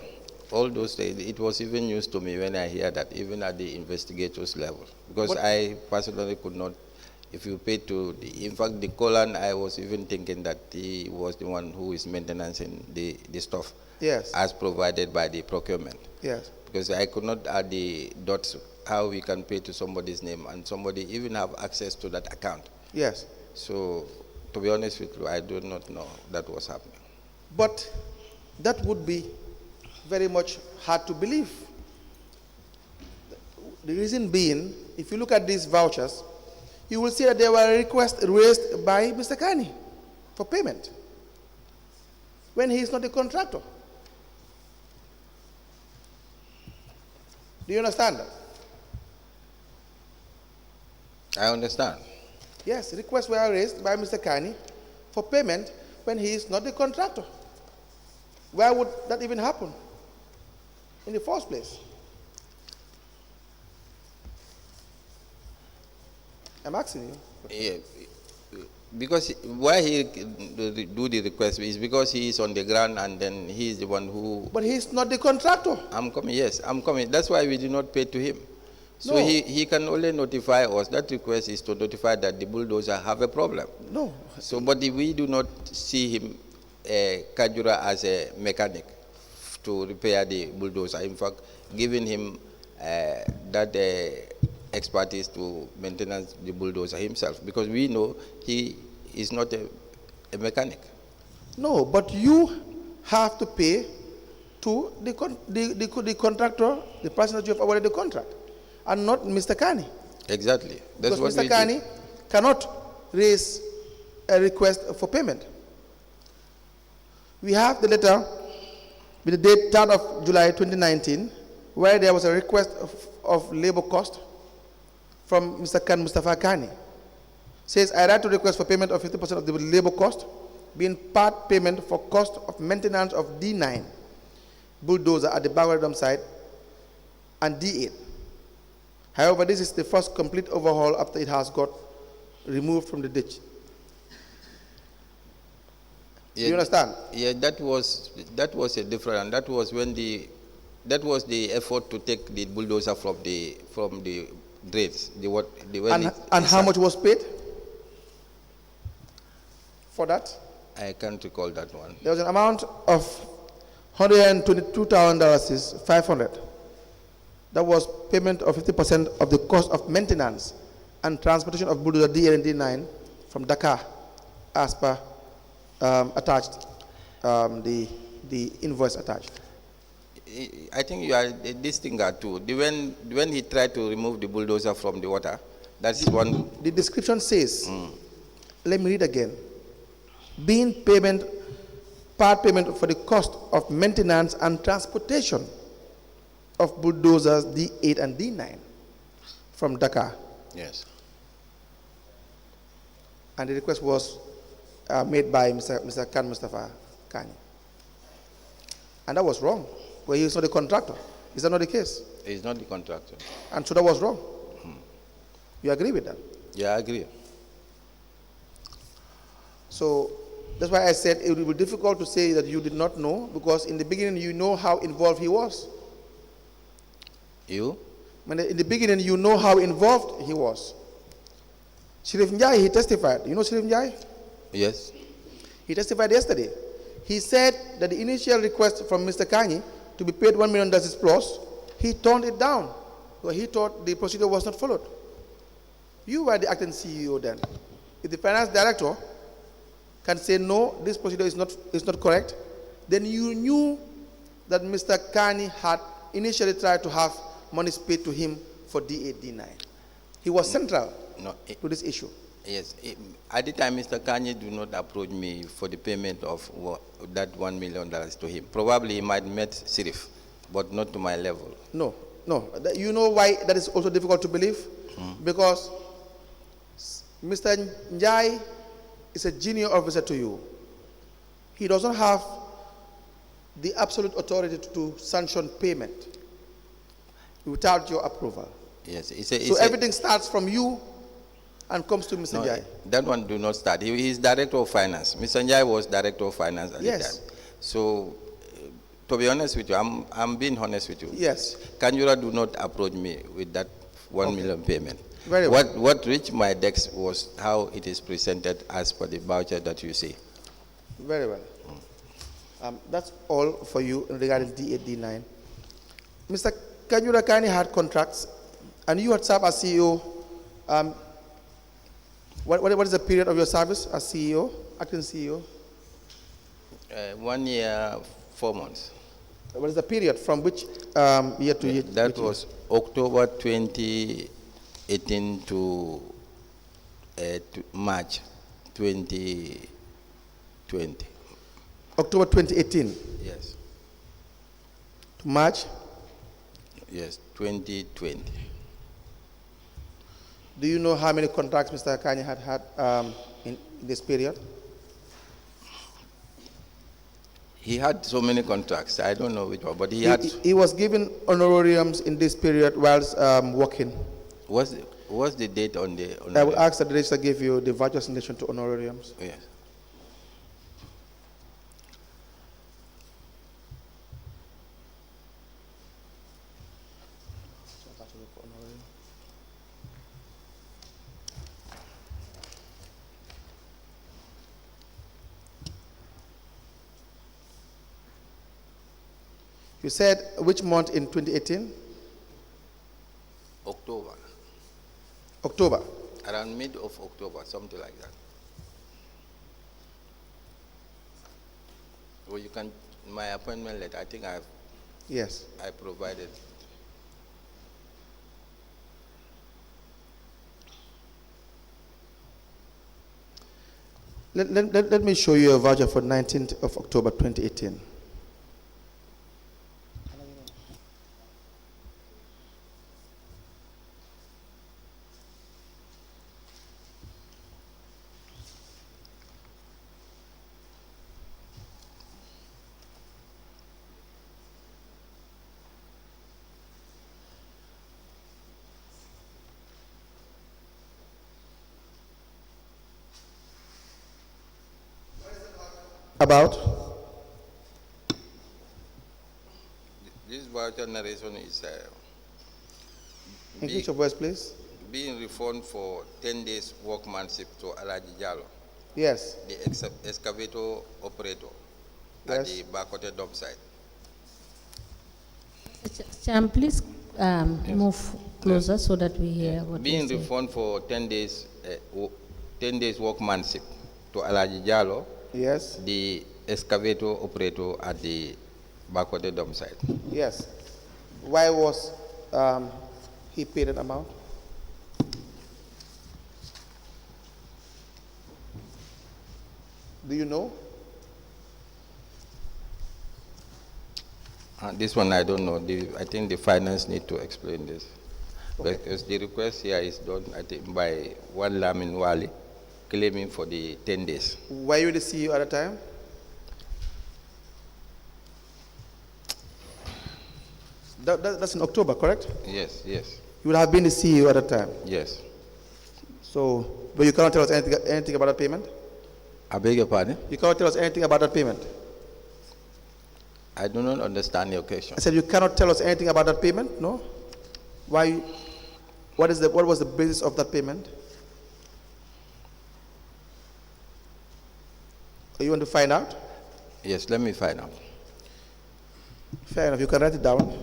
All those days, it was even news to me when I hear that, even at the investigators level. Because I personally could not, if you pay to, in fact, the Kolan, I was even thinking that he was the one who is maintaining the stuff. Yes. As provided by the procurement. Yes. Because I could not add the dots, how we can pay to somebody's name and somebody even have access to that account. Yes. So, to be honest with you, I do not know that was happening. But that would be very much hard to believe. The reason being, if you look at these vouchers, you will see that there were requests raised by Mr. Kani for payment when he is not a contractor. Do you understand that? I understand. Yes, requests were raised by Mr. Kani for payment when he is not the contractor. Why would that even happen in the first place? I'm asking you. Yeah, because why he do the request is because he is on the ground and then he is the one who. But he is not the contractor. I'm coming. Yes, I'm coming. That's why we did not pay to him. So No. he can only notify us. That request is to notify that the bulldozer have a problem. No. So, but we do not see him, Kajura, as a mechanic to repair the bulldozer. In fact, giving him that expertise to maintenance the bulldozer himself, because we know he is not a mechanic. No, but you have to pay to the contractor, the person that you have awarded the contract, and not Mr. Kani. Exactly. That's Because what Mr. we Kani cannot raise a request for payment. We have the letter with the date 3rd of July 2019, where there was a request of labor cost from Mr. Khan Mustafa Kani. Says, I write to request for payment of 50% of the labor cost, being part payment for cost of maintenance of D9 bulldozer at the Bangor dump site and D8. However, this is the first complete overhaul after it has got removed from the ditch. Yeah, Do you understand? Yeah, that was a different, and that was when the effort to take the bulldozer from the drains. And how much was paid for that? I can't recall that one. There was an amount of $122,500. That was payment of 50% of the cost of maintenance and transportation of bulldozer D8 and D9 from Dakar, as per attached, the invoice attached. I think you are this thing too. When he tried to remove the bulldozer from the water, that's one. The description says, let me read again. Being part payment for the cost of maintenance and transportation of bulldozers D8 and D9 from Dakar. Yes. And the request was made by Mr. Khan Mustafa Kani. And that was wrong. Well, he is not the contractor. Is that not the case? He's not the contractor. And so that was wrong. You agree with that? Yeah, I agree. So that's why I said it would be difficult to say that you did not know, because in the beginning you know how involved he was. You? In the beginning you know how involved he was. Sheriff Njai, he testified. You know Sheriff Njai? Yes. He testified yesterday. He said that the initial request from Mr. Kani to be paid $1 million plus, he turned it down because he thought the procedure was not followed. You were the acting CEO then. If the finance director can say no, this procedure is not correct, then you knew that Mr. Kani had initially tried to have money paid to him for D8, D9. He was central to this issue. Yes. At the time, Mr. Kanye do not approach me for the payment of that $1 million to him. Probably he might met Sirif, but not to my level. No. You know why that is also difficult to believe? Because Mr. Njai is a junior officer to you. He doesn't have the absolute authority to sanction payment without your approval. Yes. So everything starts from you and comes to Mr. Njai. That one do not start. He is director of finance. Mr. Njai was director of finance at the time. So, to be honest with you, I'm being honest with you. Yes. Kanjura do not approach me with that $1 million payment. Very well. What reached my desk was how it is presented as per the voucher that you see. Very well. That's all for you regarding D8, D9. Mr. Kanjura Kani had contracts, and you had served as CEO. What is the period of your service as CEO, acting CEO? 1 year, 4 months. What is the period from which year to year? That was October 2018 to March 2020. October 2018 Yes. to March? Yes, 2020. Do you know how many contracts Mr. Kanye had in this period? He had so many contracts. I don't know which one, but he was given honorariums in this period whilst working. What's the date on the? I will ask the register to give you the vouchers in relation to honorariums. Yes. You said which month in 2018? October, October. around mid of October, something like that. Well, you can, my appointment letter, I think Yes. I provided. Let me show you a voucher for 19th of October 2018. About? This voucher narration is English of voice, please. being refunded for 10 days workmanship to Alaji Jallo, Yes. the excavator operator at Yes. the Bakote dump site. Cham, please move closer so that we hear what Being you say. refunded for 10 days workmanship to Alaji Jallo, Yes. the excavator operator at the Bakote dump site. Yes. Why was he paid that amount? Do you know? This one I don't know. I think the finance need to explain this. Okay. Because the request here is done, I think, by one Lamin Wali, claiming for the 10 days. Were you the CEO at the time? That's in October, correct? Yes, yes, You would have been the CEO at the time. yes. So, but you cannot tell us anything about that payment? I beg your pardon? You cannot tell us anything about that payment? I do not understand your question. I said you cannot tell us anything about that payment? No? Why? What was the basis of that payment? You want to find out? Yes, let me find out. Fair enough. You can write it down.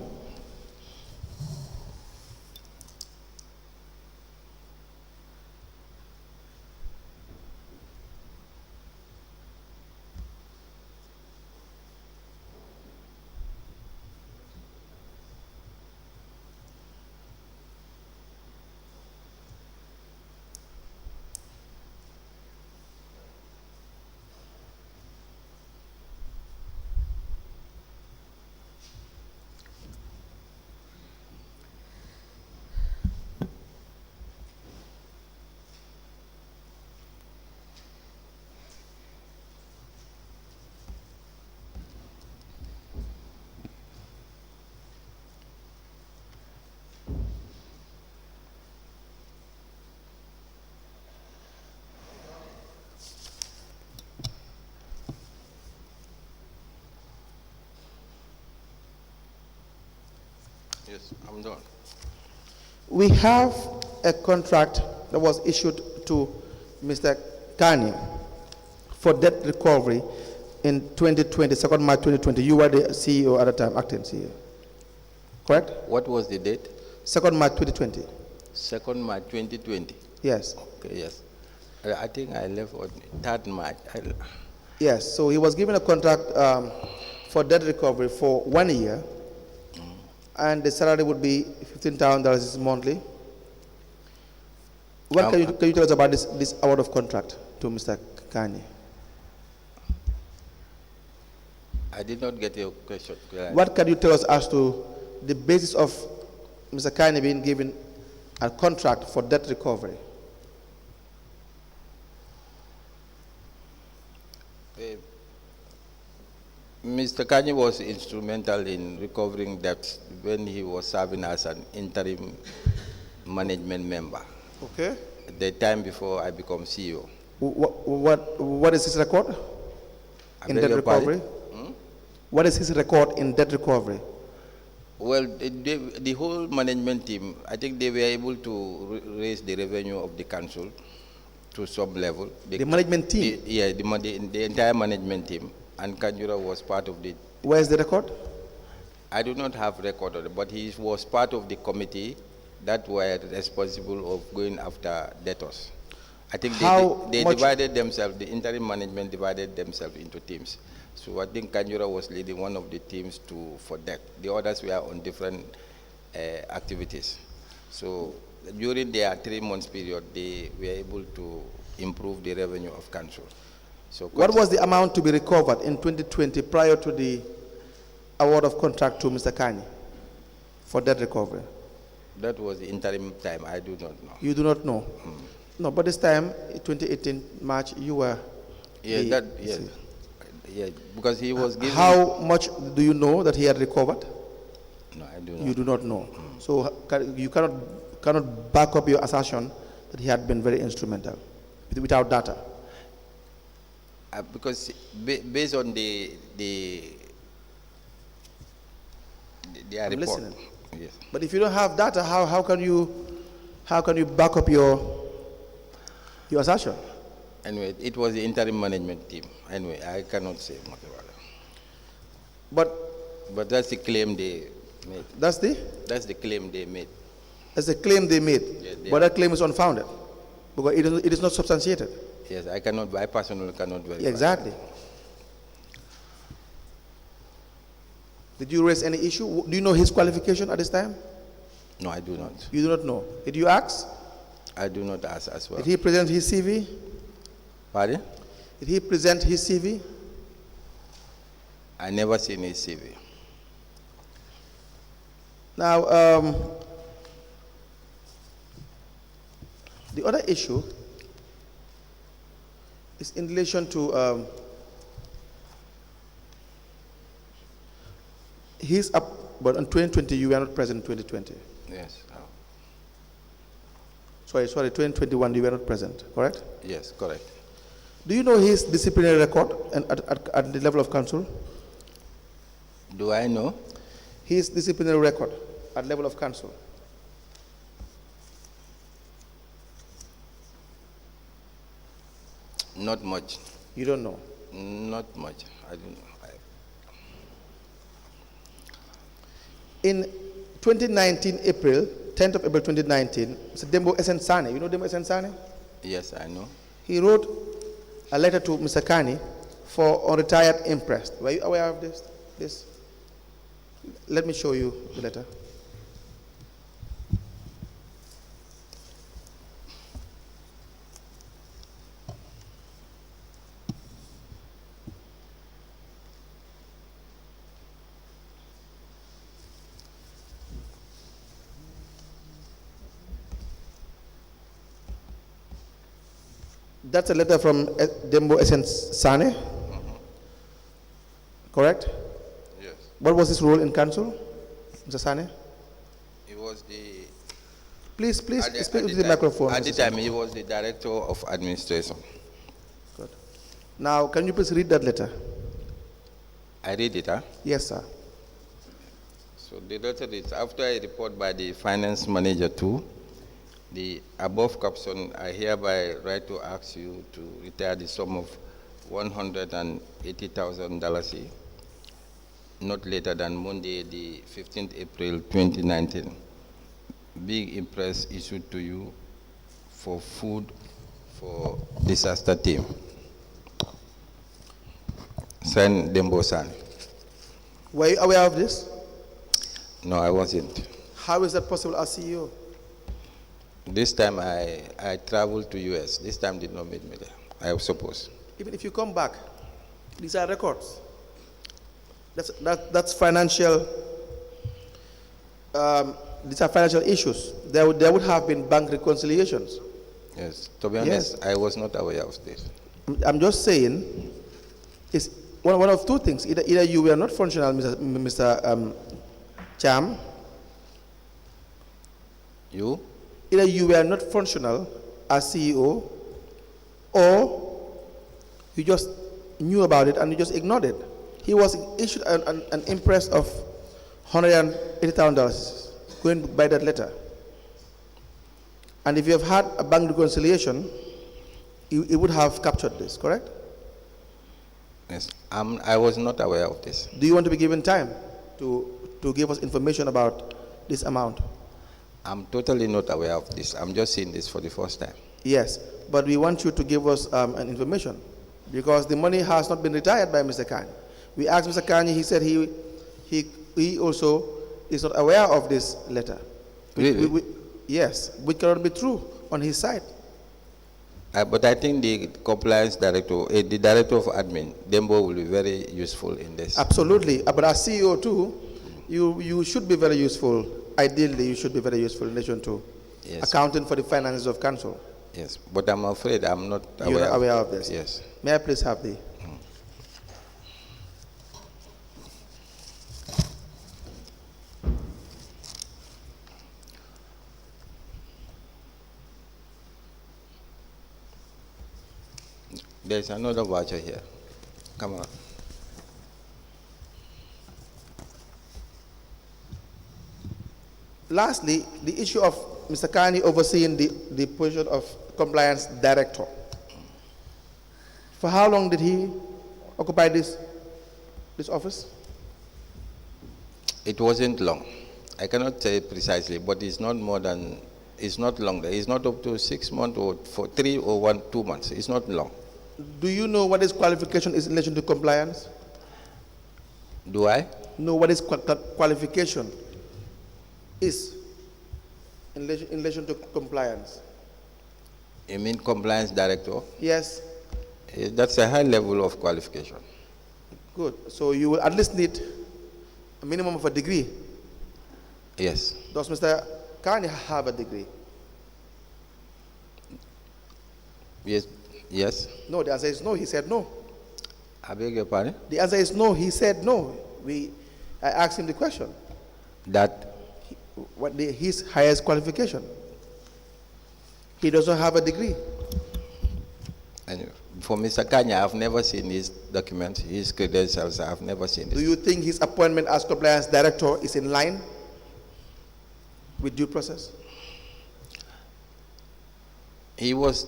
Yes, I'm done. We have a contract that was issued to Mr. Kanye for debt recovery in 2020, 2nd March 2020. You were the CEO at the time, acting CEO. Correct? What was the date? 2nd March 2020. 2nd March 2020. Yes. Okay, yes. I think I left on 3rd March. Yes. So he was given a contract for debt recovery for 1 year, and the salary would be $15,000 monthly. What can you tell us about this award of contract to Mr. Kanye? I did not get your question. What can you tell us as to the basis of Mr. Kanye being given a contract for debt recovery? Mr. Kanye was instrumental in recovering debts when he was serving as an interim management member. Okay. The time before I become CEO. What is his record I in beg debt your pardon? recovery? What is his record in debt recovery? Well, the whole management team, I think they were able to raise the revenue of the council to some level. The management team? The entire management team. And Kanjura was part of the... Where is the record? I do not have record of it, but he was part of the committee that were responsible of going after debtors. I think they divided themselves, the interim management divided themselves into teams. So I think Kanjura was leading one of the teams for debt. The others were on different activities. So during their 3 months period, they were able to improve the revenue of council. So what was the amount to be recovered in 2020 prior to the award of contract to Mr. Kani for debt recovery? That was the interim time. I do not know. You do not know? No, but this time, 2018 March, you were... Yeah, because he was given... How much do you know that he had recovered? No, I do not. You do not know. So you cannot back up your assertion that he had been very instrumental without data. Because based on the I'm report. listening. Yes. But if you don't have data, how can you back up your assertion? Anyway, it was the interim management team. Anyway, I cannot say much about it. But that's the claim they made. That's the claim they made. That's the claim they made. Yes, but that claim is unfounded because it is not substantiated. Yes, I personally cannot verify. Exactly. Did you raise any issue? Do you know his qualification at this time? No, I do not. You do not know. Did you ask? I do not ask as well. Did he present his CV? Pardon? Did he present his CV? I never seen his CV. Now, the other issue is in relation to he's up, but in 2020 you were not present in 2020. Yes. Sorry, 2021 you were not present, correct? Yes, correct. Do you know his disciplinary record at the level of council? Do I know? His disciplinary record at level of council. Not much. You don't know? Not much. I don't know. In 2019 April, 10th of April 2019, Mr. Dembo Essensane, you know Dembo Essensane? Yes, I know. He wrote a letter to Mr. Kani for unretired impressed. Were you aware of this? Let me show you the letter. That's a letter from Dembo Essensane. Correct? Yes. What was his role in council, Mr. Sane? He was the... Please speak to the microphone. At the time, he was the director of administration. Good. Now, can you please read that letter? I read it, huh? Yes, sir. So the letter is, after a report by the finance manager too, the above caption, I hereby write to ask you to retire the sum of $180,000 not later than Monday, the 15th April 2019. Big impress issued to you for food for disaster team. Signed Dembo San. Were you aware of this? No, I wasn't. How is that possible as CEO? This time I traveled to US. This time did not meet me there, I suppose. Even if you come back, these are records. That's financial. These are financial issues. There would have been bank reconciliations. Yes. To be honest, I was not aware of this. I'm just saying, it's one of two things. Either you were not functional, Mr. Cham. You? Either you were not functional as CEO, or you just knew about it and you just ignored it. He was issued an impress of $180,000 going by that letter. And if you have had a bank reconciliation, it would have captured this, correct? Yes. I was not aware of this. Do you want to be given time to to give us information about this amount? I'm totally not aware of this. I'm just seeing this for the first time. Yes, but we want you to give us an information because the money has not been retired by Mr. Kanye. We asked Mr. Kanye, he said he also is not aware of this letter. Really? Yes, which cannot be true on his side. But I think the compliance director, the director of admin, Dembo, will be very useful in this. Absolutely, but as CEO too, you should be very useful. Ideally, you should be very useful in relation to accounting for the finances of council. Yes, but I'm afraid I'm not aware. You're not aware of this? Yes. May I please have the... There's another voucher here. Come on. Lastly, the issue of Mr. Kanye overseeing the position of compliance director. For how long did he occupy this office? It wasn't long. I cannot say precisely, but it's not more than, it's not longer. It's not up to 6 months or for 3 or 2 months. It's not long. Do you know what his qualification is in relation to compliance? Do I? Know what his qualification is in relation to compliance? You mean compliance director? Yes. That's a high level of qualification. Good. So you will at least need a minimum of a degree. Yes. Does Mr. Kanye have a degree? Yes. Yes. No, the answer is no. He said no. I beg your pardon? The answer is no. He said no. I asked him the question. That His highest qualification? He doesn't have a degree. and for Mr. Kanya, I've never seen his documents, his credentials. I've never seen this. Do you think his appointment as compliance director is in line with due process? He was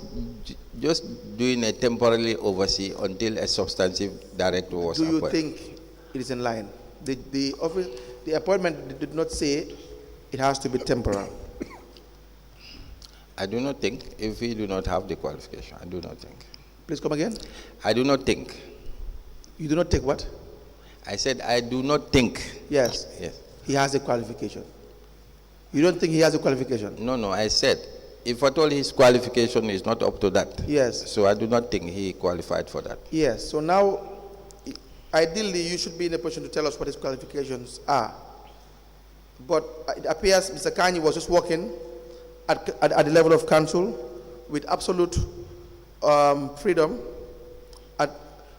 just doing a temporary oversee until a substantive director was appointed. Do you think it is in line? The appointment did not say it has to be temporal. I do not think, if he do not have the qualification, I do not think. Please come again. I do not think. You do not take what? I said I do not think. Yes. Yes. He has a qualification. You don't think he has a qualification? No, I said, if at all his qualification is not up to that. Yes. So I do not think he qualified for that. Yes. So now, ideally, you should be in a position to tell us what his qualifications are. But it appears Mr. Kanye was just working at the level of council with absolute freedom,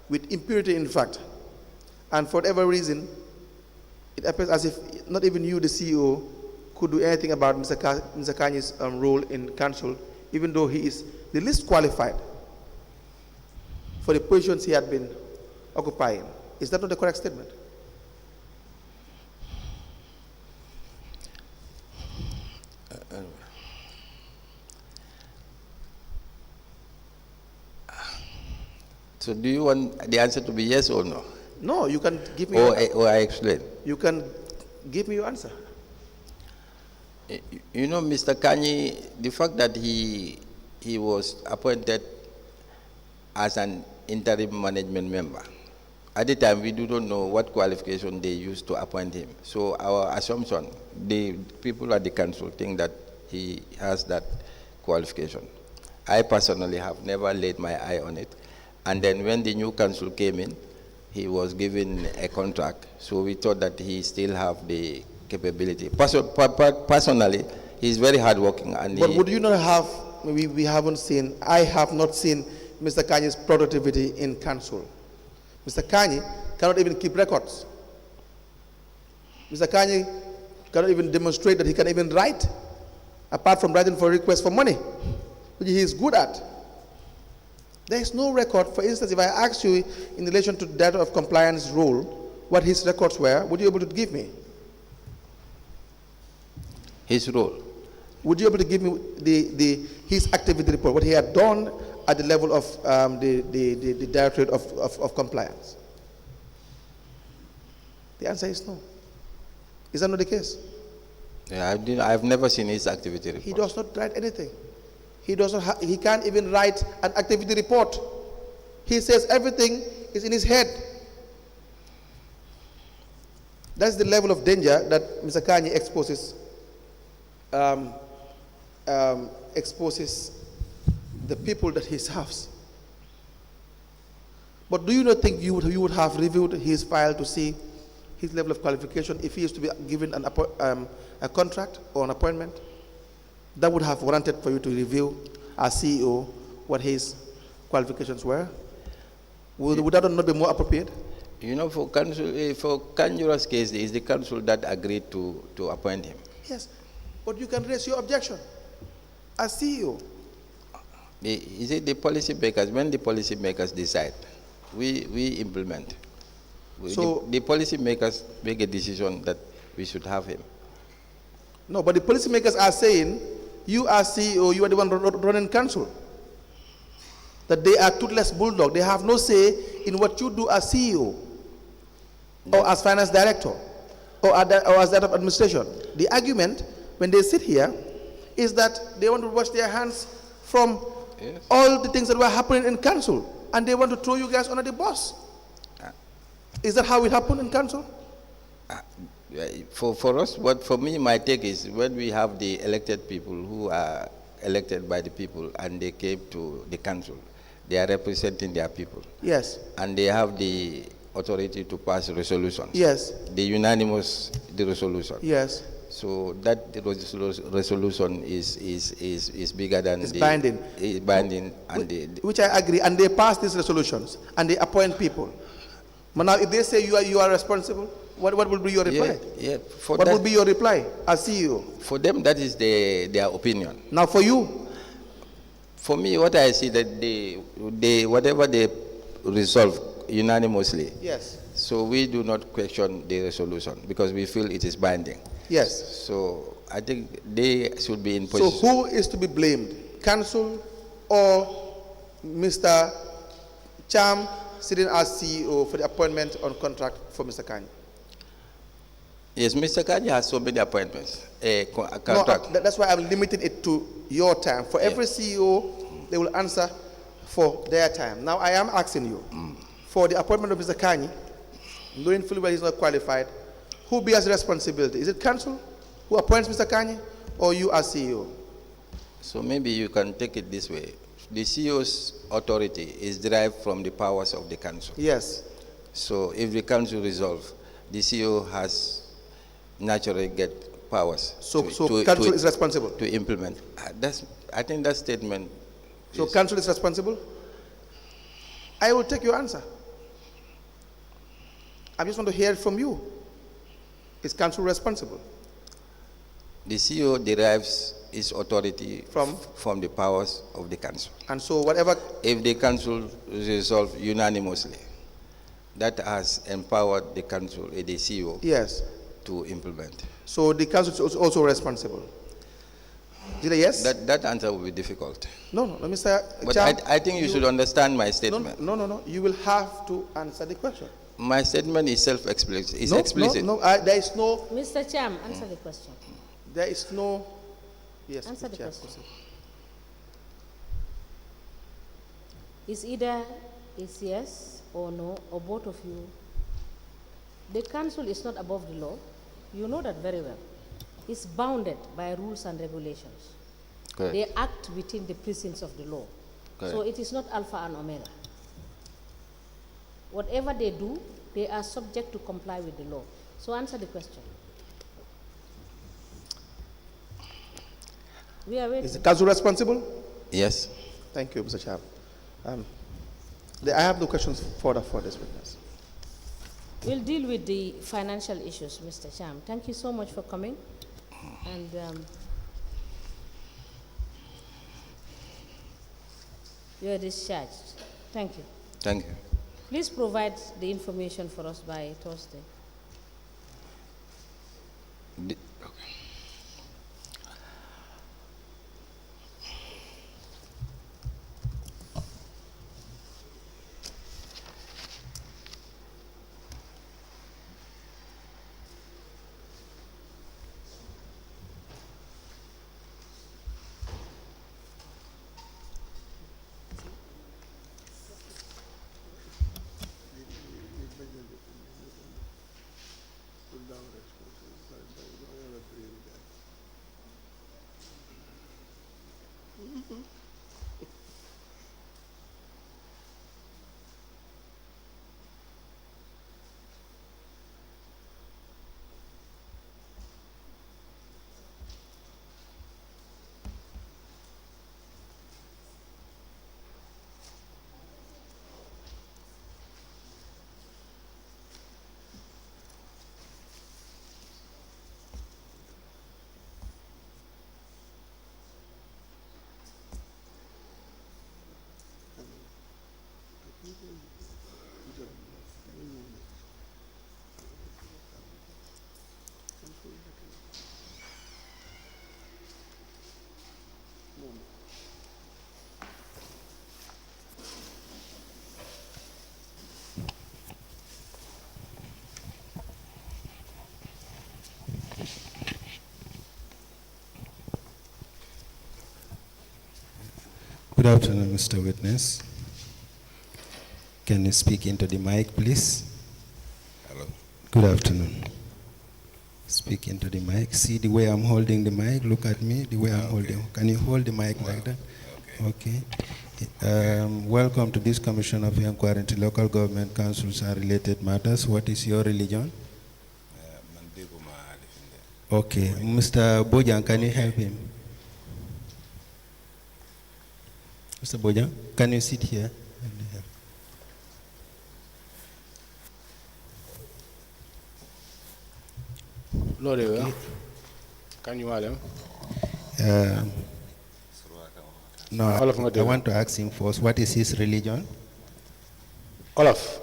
with impunity, in fact. And for whatever reason, it appears as if not even you, the CEO, could do anything about Mr. Kanye's role in council, even though he is the least qualified for the positions he had been occupying. Is that not the correct statement? So do you want the answer to be yes or no? No, you can give me Or I explain. you can give me your answer. You know, Mr. Kanye, the fact that he was appointed as an interim management member, at the time we do not know what qualification they used to appoint him. So our assumption, the people at the council think that he has that qualification. I personally have never laid my eye on it. And then when the new council came in, he was given a contract. So we thought that he still have the capability. Personally, he's very hardworking. But would you not have, we haven't seen, I have not seen Mr. Kanye's productivity in council. Mr. Kanye cannot even keep records. Mr. Kanye cannot even demonstrate that he can even write, apart from writing for requests for money, which he is good at. There is no record. For instance, if I asked you in relation to data of compliance role, what his records were, would you be able to give me? His role? Would you be able to give me his activity report, what he had done at the level of the Directorate of Compliance? The answer is no. Is that not the case? Yeah, I've never seen his activity report. He does not write anything. He does not. He can't even write an activity report. He says everything is in his head. That's the level of danger that Mr. Kanye exposes the people that he serves. But do you not think you would have reviewed his file to see his level of qualification if he is to be given a contract or an appointment? That would have warranted for you to review as CEO what his qualifications were. Would that not be more appropriate? You know, for Kanjura's case, it is the council that agreed to appoint him. Yes, but you can raise your objection as CEO. Is it the policy makers? When the policy makers decide, we implement. So the policy makers make a decision that we should have him. No, but the policymakers are saying, you are CEO, you are the one running council. That they are toothless bulldog. They have no say in what you do as CEO, or as finance director, or as that of administration. The argument, when they sit here, is that they want to wash their hands from all the things that were happening in council, and they want to throw you guys under the bus. Is that how it happened in council? For us, for me, my take is when we have the elected people who are elected by the people and they came to the council, they are representing their people. Yes. And they have the authority to pass resolutions. Yes. The resolution. Yes. So that resolution is bigger than it's binding. Is binding, and which I agree. And they pass these resolutions and they appoint people. But now, if they say you are responsible, what will be your reply? What will be your reply as CEO? For them, that is their opinion. Now, for you, for me, what I see that they whatever they resolve unanimously. Yes. So we do not question the resolution because we feel it is binding. Yes. So I think they should be in position. So who is to be blamed? Council or Mr. Cham sitting as CEO for the appointment on contract for Mr. Kanye? Yes, Mr. Kanye has so many appointments. A contract. No, that's why I'm limiting it to your time. For every CEO, they will answer for their time. Now, I am asking you, for the appointment of Mr. Kanye, knowing fully well he's not qualified, who bears responsibility? Is it council who appoints Mr. Kanye, or you as CEO? So maybe you can take it this way. The CEO's authority is derived from the powers of the council. Yes. So if the council resolves, the CEO has naturally get powers. So council is responsible to implement. I think that statement. So council is responsible. I will take your answer. I just want to hear it from you. Is council responsible? The CEO derives its authority from the powers of the council. And so whatever... If the council resolves unanimously, that has empowered the council, the CEO, yes, to implement. So the council is also responsible. Did I yes? That answer will be difficult. No, Mr. But Cham, I think you should understand my statement. No. You will have to answer the question. My statement is self-explicit. It's explicit. There is no... Mr. Cham, answer the question. There is no... Yes, answer the Chair, question. Is either is yes or no, or both of you. The council is not above the law. You know that very well. It's bounded by rules and regulations. Correct. They act within the precincts of the law. Correct. So it is not alpha and omega. Whatever they do, they are subject to comply with the law. So answer the question. We are waiting. Is the council responsible? Yes. Thank you, Mr. Cham. I have no questions further for this witness. We'll deal with the financial issues, Mr. Cham. Thank you so much for coming. And you are discharged. Thank you. Thank you. Please provide the information for us by Thursday. Okay. Good afternoon, Mr. Witness. Can you speak into the mic, please? Hello. Good afternoon. Speak into the mic. See the way I'm holding the mic. Look at me, the way I'm holding. Can you hold the mic like that? Okay. Welcome to this Commission of Inquiry into Local Government Councils and Related Matters. What is your religion? Okay. Mr. Bojan, can you help him? Mr. Bojan, can you sit here? Lord, okay. Can you Adam? No, I want to ask him first, what is his religion? Olaf.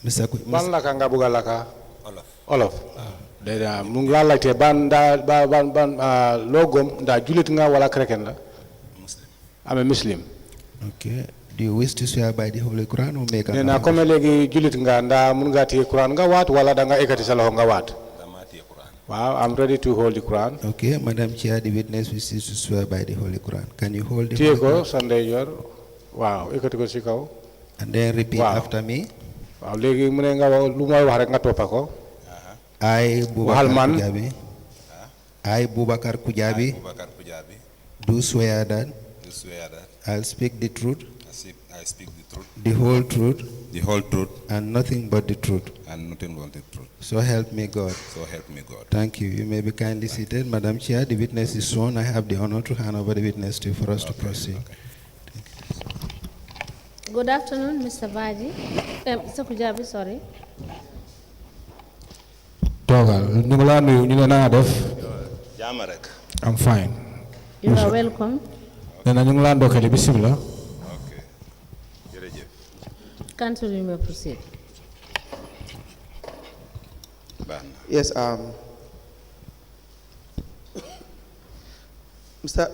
Mr. Ban laka nga buga laka? Olaf. Deda mungla like ban logom da julit nga wala kreken la? Muslim. I'm a Muslim. Okay. Do you wish to swear by the Holy Quran or make an na kome legi julit nga nda mun nga tie Quran nga wat wala da nga ekati sa loxo nga wat? Wow, I'm ready to hold the Quran. Okay, Madam Chair, the witness wishes to swear by the Holy Quran. Can you hold the Holy Quran? Sunday yor. Wow, ekati ko si kaw. And then repeat after me. Wow, legi mune nga lu moy wax rek nga topa ko. I Boubacar Kujabi do swear that I'll speak the truth, I speak the truth, the whole truth, and nothing but the truth. So help me God. Thank you. You may be kindly seated. Madam Chair, the witness is sworn. I have the honor to hand over the witness to you for us to proceed. Good afternoon, Mr. Baji. Mr. Kujabi, sorry. I'm fine. You are welcome. Okay. Council, you may proceed. Yes, Mr.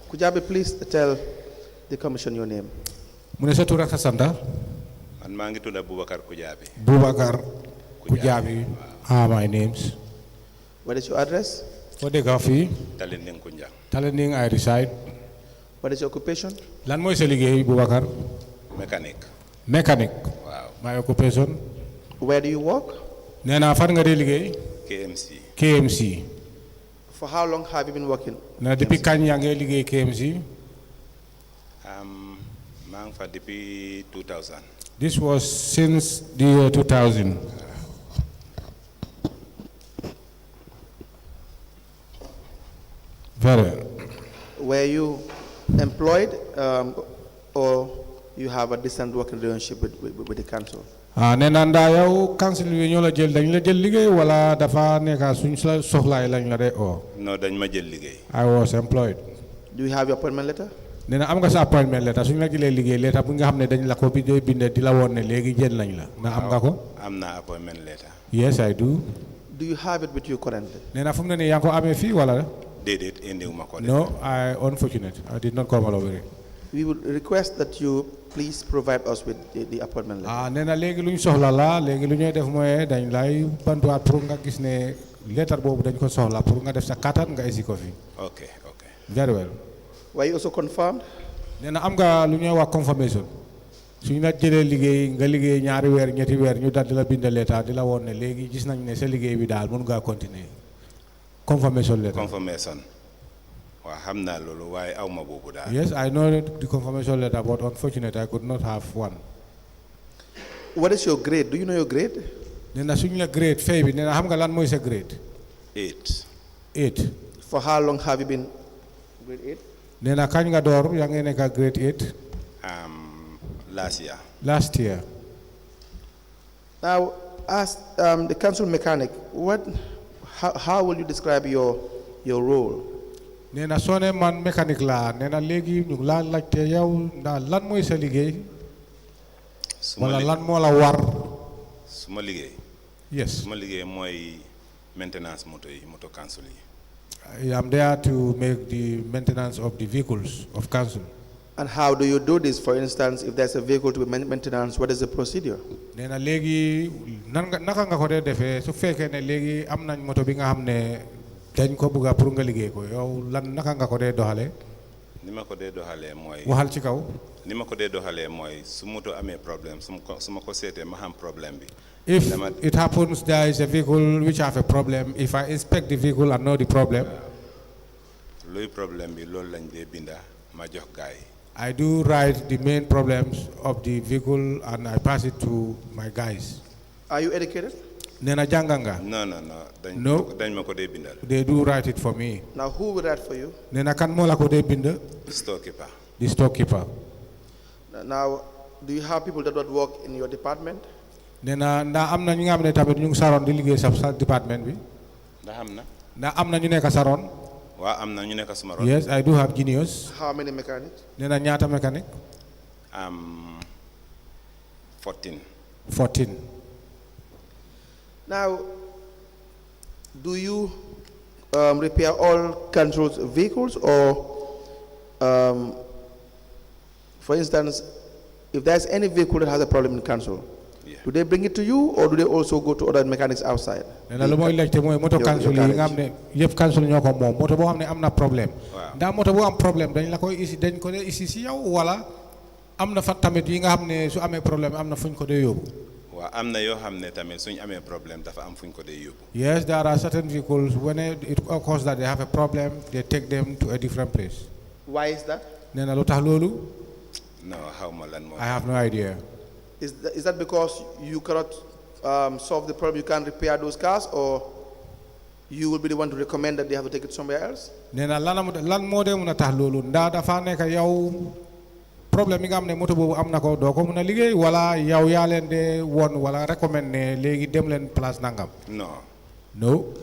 Kujabi, please tell the commission your name. Boubacar Kujabi. Boubacar Kujabi are my names. What is your address? For the coffee, Talending Kunjang. Talending I reside. What is your occupation? Lan moy seligay Boubacar? Mechanic. Wow. My occupation. Where do you work? Nena fan nga ligay? KMC. For how long have you been working? Na depuis kañ ya ngay ligay KMC? Mang fa depuis 2000. This was since the year 2000. Very. Were you employed or you have a distant working relationship with the council? Nena nda yow council wi ñoo la jël dañ la jël liggéey wala dafa nekk suñ soxlaay lañ la dé o? No, dañ ma jël liggéey. I was employed. Do you have your appointment letter? Nena am nga sa appointment letter suñ la jëlee liggéey letter bu nga xam ne dañ la ko bindee di la woon ne léegi jël nañ la na am nga ko? Am na appointment letter. Yes, I do. Do you have it with you currently? Nena fu mu ne nii yaa ngi ko amee fii wala? No, unfortunate. I did not come all over it. We would request that you please provide us with the appointment letter. Nena léegi lu ñu soxla la léegi lu ñuy def mooy dañ lay bantuwaat pour nga gis ne lettre boobu dañ ko soxla pour nga def sa kattan nga isi ko fi. Okay. Very well. Were you also confirmed? Nena am nga lu ñuy wax confirmation. suñu la jëlee liggéey nga liggéey ñaari weer ñetti weer ñu daal di la bind lettre di la woon ne léegi gis nañ ne sa liggéey bi daal mën ngaa continuer. Confirmation letter. Confirmation. Waaw xam naa loolu waaye aw ma boobu daal. Yes, I know the confirmation letter, but unfortunately I could not have one. What is your grade? Do you know your grade? Nena suñu la grade fay bi nena xam nga lan mooy sa grade? 8. For how long have you been grade 8? Nena kañ nga door yaa ngi nekk grade 8? Last year. Now, as the council mechanic, how will you describe your role? Nena sone man mechanic la nena léegi ñu la laajte yow ndax lan mooy sa liggéey? Wala lan moo la war? Suma liggéey. Yes. Suma liggéey mooy maintenance moto council yi. I am there to make the maintenance of the vehicles of council. And how do you do this? For instance, if there's a vehicle to be maintenance, what is the procedure? Nena léegi naka nga ko dee defee su fekkee ne léegi am nañ moto bi nga xam ne dañ ko bëgg pour nga liggéey ko yow lan naka nga ko dee doxale? ni ma ko dee doxalee mooy. waxal ci kaw. ni ma ko dee doxalee mooy su moto amee problème su ma ko seetee ma xam problème bi. If it happens there is a vehicle which have a problem, if I inspect the vehicle and know the problem. luy problème bi loolu lañ dee binda ma jox gaay. I do write the main problems of the vehicle and I pass it to my guys. Are you educated? Nena janganga. No. dañ ma ko dee bindal. They do write it for me. Now who will write for you? Nena kan mo la ko dee bind? Storekeeper. The storekeeper. Now, do you have people that would work in your department? Nena nda amna ñu nga xamne tamit ñu saron di liggéey sa department bi. Nda amna ñu nekk saron. Wa amna ñu nekk suma ron. Yes, I do have juniors. How many mechanics? Nena ñaata mechanic? 14. 14. Now, do you repair all controls vehicles, or, for instance, if there's any vehicle that has a problem in console, do they bring it to you, or do they also go to other mechanics outside? Nena lu moy laajte moy moto console yi nga xamne yeb console ñoko mom moto bo xamne amna problème. Da moto bo am problème dañ la koy dañ ko dé ici ci yow wala amna fa tamit yi nga xamne su amé problème amna fuñ ko dé yobbu. Wa amna yo xamne tamit suñ amé problème dafa am fuñ ko dé yobbu. Yes, there are certain vehicles when it occurs that they have a problem, they take them to a different place. Why is that? Nena lu tax lolu? No, xawma lan mo. I have no idea. Is that because you cannot solve the problem, you can't repair those cars, or you will be the one to recommend that they have to take it somewhere else? Nena lan mo de mëna tax lolu nda dafa nek yow problème yi nga xamne moto bobu amna ko do ko mëna liggéey wala yow ya len de won wala recommend ne légui dem len place nangam? No.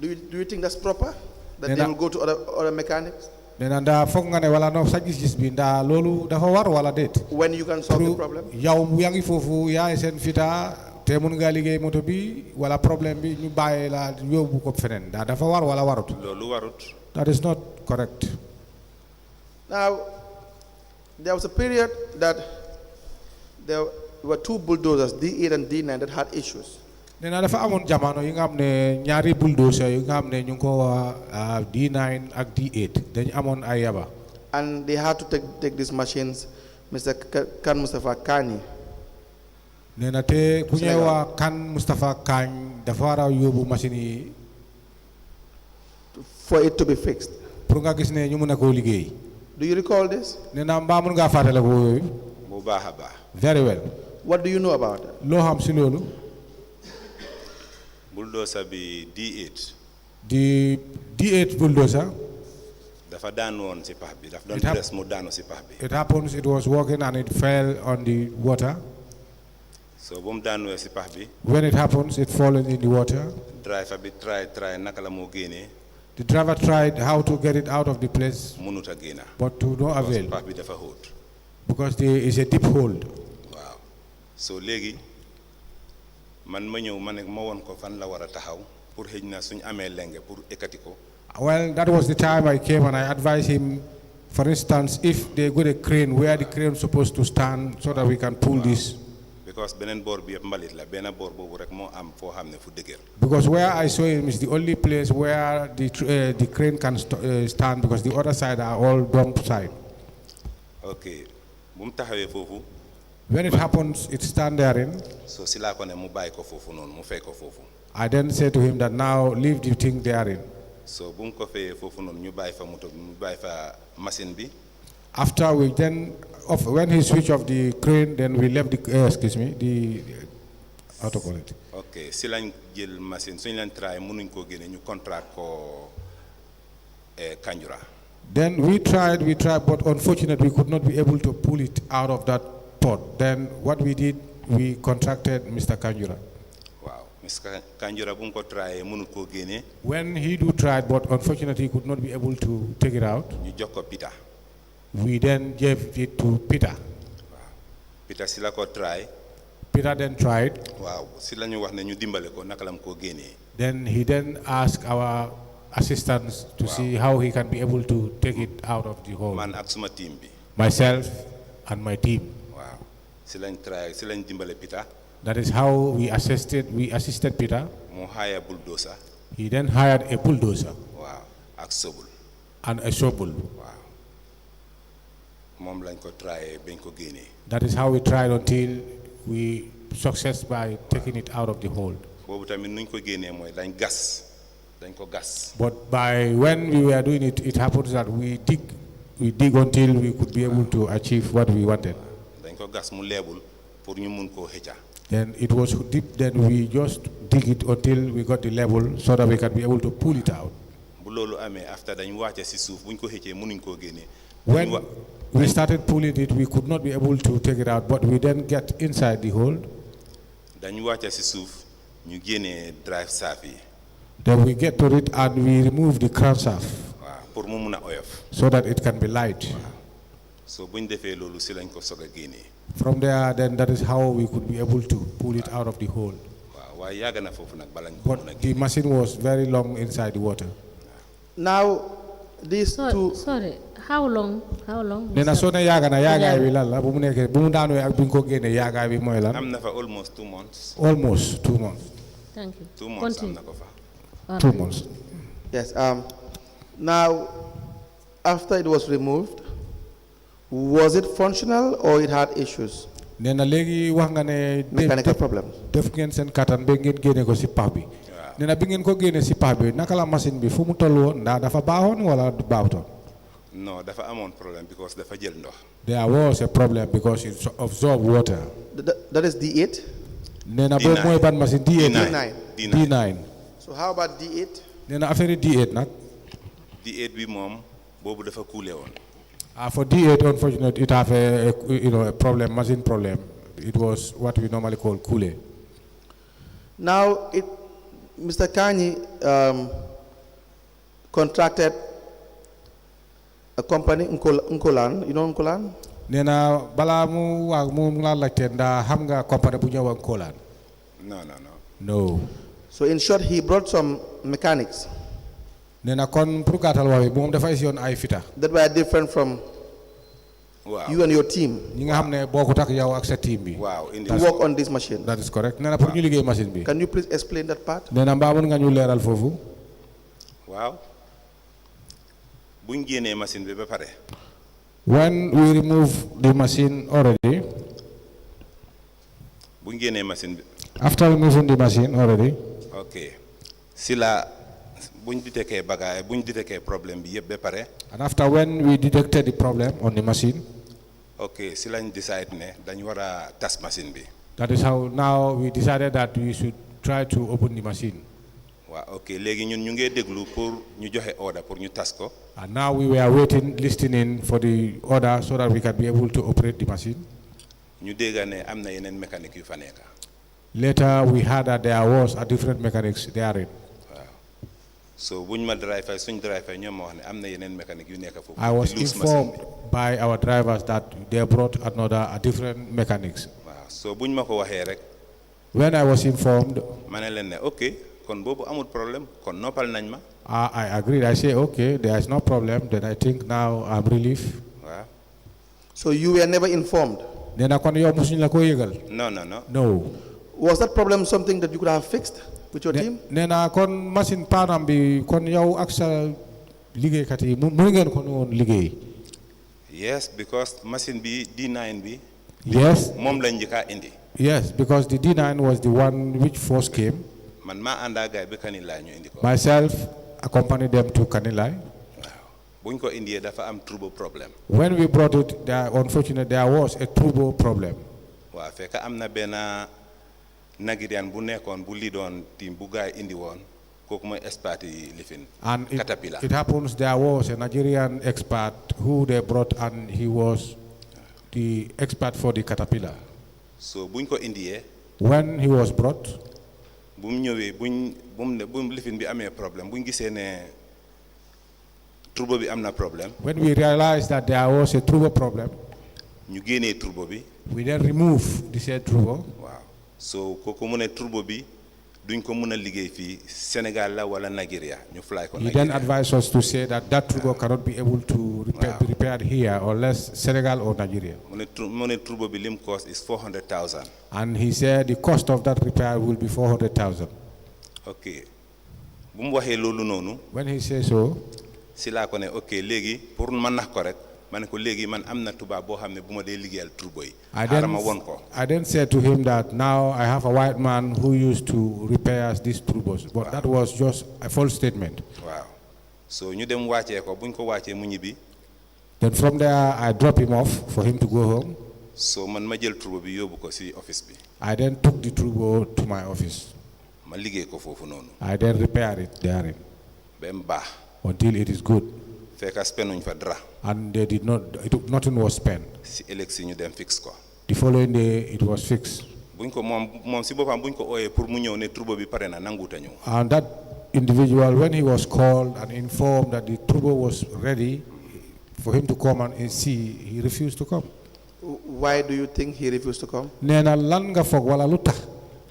Do you think that's proper? That they will go to other mechanics? Nena nda fogg nga ne wala no sa gis bi nda lolu dafa war wala det? When you can solve the problem? Yow yaangi fofu ya sen fita te mun nga liggéey moto bi wala problème bi ñu bayé la yobbu ko fenen da dafa war wala warut? Lolu warut. That is not correct. Now, there was a period that there were two bulldozers, D8 and D9, that had issues. Nena dafa amone jamono yi nga xamne ñaari bulldozer yi nga xamne ñu ko D9 ak D8 dañ amone ay yaba. And they had to take these machines, Mr. Kan Mustafa Kani. Nena te ku ñuy wa Kan Mustafa Kani dafa wara yóbbu machine yi for it to be fixed. Pour nga gis ne ñu mëna ko liggéey. Do you recall this? Nena mba mën nga fatale ko yoy? Bu baaxa baax. Very well. What do you know about it? Lo xam ci lolu? Bulldozer bi D8. The D8 bulldozer. Dafa daan woon ci pax bi daf doon press mu daanu ci pax bi. It happens it was walking and it fell on the water. So bu mu daanoo ci pax bi. When it happens it fallen in the water. Driver bi try naka la moo génnee. The driver tried how to get it out of the place. Mënut a génna. But to no avail. Pax bi dafa xóot. Because there is a deep hold. Waaw. So léegi man ma ñëw ma ne ma woon ko fan la war a taxaw pour xëj na suñ amee lenge pour ekkati ko. Well, that was the time I came and I advised him, for instance, if they got a crane, where the crane is supposed to stand so that we can pull this. Because beneen boor bi yëpp mbalit la benn boor boobu rek moo am foo xam ne fu dëgër. Because where I saw him is the only place where the crane can stand, because the other side are all dump side. Okay, bu mu taxawee foofu. When it happens, it stand therein. So si laa ko ne mu bàyyi ko foofu noonu mu fay ko foofu. I then said to him that now leave the thing therein. So bu mu ko fayee foofu noonu ñu bàyyi fa moto mu bàyyi fa machine bi. After we then, when he switched off the crane, then we left the, how to call it? Okay, si lañ jël machine suñ leen try mënuñ koo génne ñu contract ko Kanjura. Then we tried, but unfortunately we could not be able to pull it out of that pot. Then what we did, we contracted Mr. Kanjura. Wow, Mr. Kanjura bu mu ko try mënut koo génne. When he tried, but unfortunately he could not be able to take it out. ñu jox ko Peter. We then gave it to Peter. Wow. Peter si la ko try. Peter then tried. Wow, si la ñu wax ne ñu dimbale ko naka la mu koo génnee. Then he then asked our assistants to see how he can be able to take it out of the hole. Man ak suma team bi. Myself and my team. Wow. Si lañ dimbale Peter. That is how we assisted Peter. Mu hire bulldozer. He then hired a bulldozer. Wow. Ak shovel. And a shovel. Wow. moom lañ ko tryé bañ ko génnee. That is how we tried until we success by taking it out of the hold. boobu tamit nuñ ko génnee mooy dañ ko gas. But by when we were doing it, it happens that we dig until we could be able to achieve what we wanted. dañ ko gas mu leebul pour ñu mun koo xëcca. Then it was deep, then we just dig it until we got the level so that we can be able to pull it out. bu loolu amee after dañ wàcce si suuf buñ ko xëccee mënuñ koo génnee. When we started pulling it, we could not be able to take it out, but we then get inside the hold. dañ wàcce si suuf ñu génnee drive shaft yi. Then we get to it and we remove the crankshaft. waaw pour mu mun a oyof. So that it can be light. so buñ defee loolu si lañ ko soog a génnee. From there, then that is how we could be able to pull it out of the hole. waaw waaye yàgg na foofu nag bala ñu ko mun a But the machine was very long inside the water. Now, these two. Sorry, how long? Nena so ne yaga na yaga bi lan la bu mu nekké bu mu daanu ak buñ ko génné yaga bi moy lan. am na fa almost 2 months. Almost 2 months. Thank you. 2 months am na ko fa. 2 months. Yes. Now, after it was removed, was it functional or it had issues? Nena légui wax nga né Mechanical problems. def ngeen sen katan be ngeen génné ko ci pax bi. Nena bi ngeen ko génné ci pax bi naka la machine bi fu mu tollu won da dafa baaxoon wala baaxutoon. non dafa amoon problème because dafa jël ndox. There was a problem because it absorbed water. That is D8? Nena bo moy ban machine D9. D9. So how about D8? Nena affaire D8 nak. D8 bi moom boobu dafa coulé woon. For D8, unfortunately, it have a problem, machine problem. It was what we normally call koole. Now, Mr. Kanye contracted a company, Nkolan. You know Nkolan? Nena bala mu wa mu la laajte nda xam nga company bu ñëw Nkolan. No. So in short, he brought some mechanics. Nena kon pour gàttal wax bi moom dafa isi yoon ay fita. That were different from you and your team. ñi nga xam ne bokkut ak yow ak sa team bi. To work on this machine. That is correct. Nena pour ñu liggéey machine bi. Can you please explain that part? Nena mbaa mën nga ñu leeral foofu. waaw buñ génnee machine bi ba pare. When we remove the machine already. buñ génnee machine bi. After removing the machine already. ok si la buñ détecté problème bi yëpp ba pare. And after when we detected the problem on the machine. ok si lañ decide ne dañ war a tas machine bi. That is how now we decided that we should try to open the machine. waaw ok léegi ñun ñu ngi déglu pour ñu joxe order pour ñu tas ko. And now we were waiting, listening for the order so that we can be able to operate the machine. ñu dégg ne am na yeneen mécanique yu fa nekk. Later we heard that there was a different mechanics therein. So suñ driver ñoom ma wax ne am na yeneen mécanique yu nekk foofu. I was informed by our drivers that they brought a different mechanics. waaw so buñ ma ko waxee rek. When I was informed. ma ne leen ne ok kon boobu amul problème kon noppal nañ ma. I agreed. I say okay, there is no problem. Then I think now I'm relieved. waaw. So you were never informed? Nena kon yow musuñ la ko yëgal. No. Was that problem something that you could have fixed with your team? Nena kon machine panam bi kon yow ak sa liggéeykat yi mu ngeen ko woon liggéey. Yes, because machine bi D9 bi. Yes. moom lañ njëkk a indi. Yes, because the D9 was the one which first came. man maa ànd ak gaay ba Kanilai ñu indi ko. Myself accompanied them to Kanilai. buñ ko indee dafa am turbo problem. When we brought it, unfortunately there was a turbo problem. waaw fekk am na benn Nigerian bu nekkoon bu lidoon team bu gaay indi woon kooku mooy expert yi lifin. And Caterpillar. it happens there was a Nigerian expert who they brought, and he was the expert for the Caterpillar. So buñ ko indee. When he was brought. bu mu ñëwee bu mu lifin bi amee problème buñ gisee ne turbo bi am na problème. When we realized that there was a turbo problem. ñu génnee turbo bi. We then remove the said turbo. waaw so kooku mu ne turbo bi duñ ko mën a liggéey fii Sénégal la wala Nigeria ñu fly ko. He then advised us to say that turbo cannot be able to be repaired here unless Senegal or Nigeria. mu ne turbo bi lim cost is 400,000. And he said the cost of that repair will be 400,000. ok bu mu waxee loolu noonu. When he says so. si laa ko ne ok léegi pour ma nax ko rek ma ne ko léegi man am na tubaab boo xam ne bu ma dee liggéeyal turbo yi. I xaaral ma won ko. then said to him that now I have a white man who used to repair these turbos, but that was just a false statement. waaw so ñu dem wàccee ko buñ ko wàccee mu ñibbi. Then from there I dropped him off for him to go home. so man ma jël turbo bi yóbbu ko si office bi. I then took the turbo to my office. ma liggéey ko foofu noonu. I then repaired it therein ba mu baax. until it is good. fekk spenuñ fa dara. And they did not, nothing was spent. si ëllëg si ñu dem fix ko. The following day it was fixed. buñ ko moom si boppam buñ ko ooyee pour mu ñëw ne turbo bi pare na nanguut a ñëw. And that individual, when he was called and informed that the turbo was ready for him to come and see, he refused to come. Why do you think he refused to come? Nena lan nga foog wala lu tax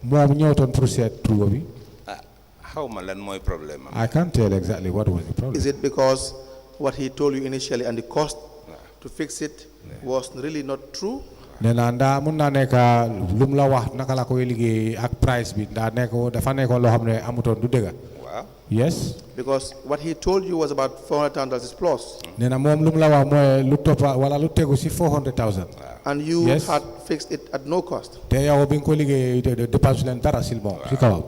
moom ñëwtoon pour seet turbo bi. xaw ma lan mooy problème am. I can't tell exactly what was the problem. Is it because what he told you initially and the cost to fix it was really not true? Nena ndaa mun naa nekk lum la wax naka la koy liggéey ak price bi ndaa nekk dafa nekkoon loo xam ne amutoon du dëgg. waaw. Yes. Because what he told you was about $400,000 plus. Nena moom lum la wax mooy lu toppa wala lu tegu si 400,000. And you Yes. had fixed it at no cost. Te yow bi nga ko liggéey dépense leen dara sil moom si kawam.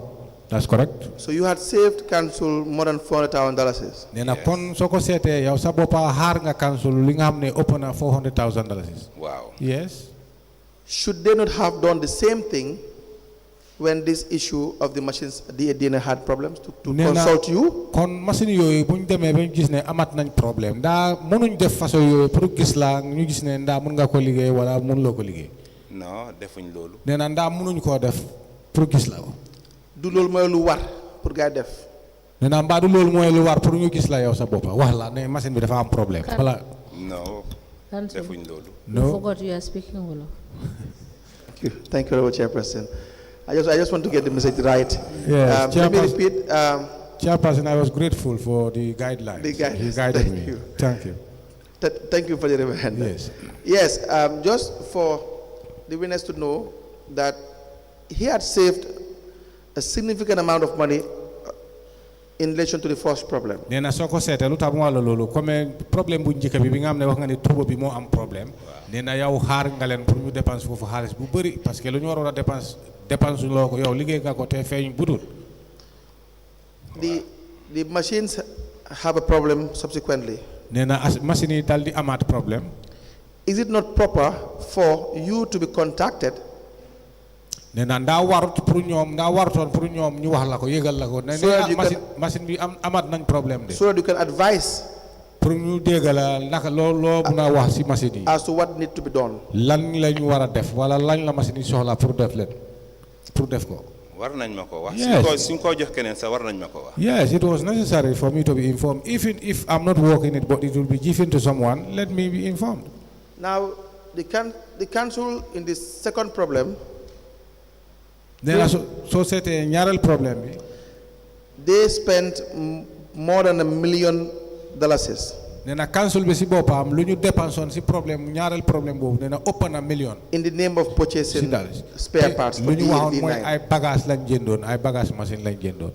That's correct. So you had saved council more than $400,000. Nena kon soo ko seetee yow sa boppa xaar nga cancel li nga xam ne ëpp na $400,000. waaw. Yes. Should they not have done the same thing when this issue of the machines DNA had problems to consult you? Kon machine yooyu bu ñu demee ba ñu gis ne amat nañ problème ndaa mënuñ def façon yooyu pour gis la ñu gis ne ndaa mën nga ko liggéey wala mënuloo ko liggéey. non defuñ loolu. nee na ndaa mënuñ koo def pour gis la ko. du loolu mooy lu war pour gars def. nee na mbaa du loolu mooy lu war pour ñu gis la yow sa boppa wax la ne machine bi dafa am problème. voilà. non. defuñ loolu. No. You forgot you are speaking Wolof. Thank you. Thank you very much, Chairperson. I just want to get the message right. Yes, let me repeat. Chairperson, I was grateful for the guidelines. The guidelines. He guided Thank me. you. Thank you. Thank you for the reminder. Yes. Yes, just for the witness to know that he had saved a significant amount of money in relation to the first problem. nee na soo ko seetee lu tax mu wàllu loolu comme problème bu njëkk bi nga xam ne wax nga ne turbo bi moo am problème. nee na yow xaar nga leen pour ñu dépense foofu xaalis bu bëri parce que lu ñu waroon a dépense loo ko yow liggéey nga ko te feeñ budul. The machines have a problem subsequently. nee na machine yi dal di amaat problème. Is it not proper for you to be contacted? nee na ndaa warutoon pour ñoom ñu wax la ko yëgal la ko. machine bi amaat nañ problème de. so that you can advise. pour ñu dégg la naka loo mun a wax si machine yi. as to what need to be done. lan la ñu war a def wala lañ la machine yi soxla pour def ko. war nañ ma ko wax. Yes. suñ ko jox keneen sax war nañ ma ko wax. Yes, it was necessary for me to be informed. Even if I'm not working it, but it will be given to someone, let me be informed. Now, the council in the second problem. Then so c'était ñaareel problème bi. They spent more than $1 million. nee na council bi si boppam lu ñu dépensoon si problème ñaareel problème boobu nee na ëpp na million. in the name of purchasing spare parts. lu ñu waxoon mooy ay bagages lañ jëndoon ay bagages machine lañ jëndoon.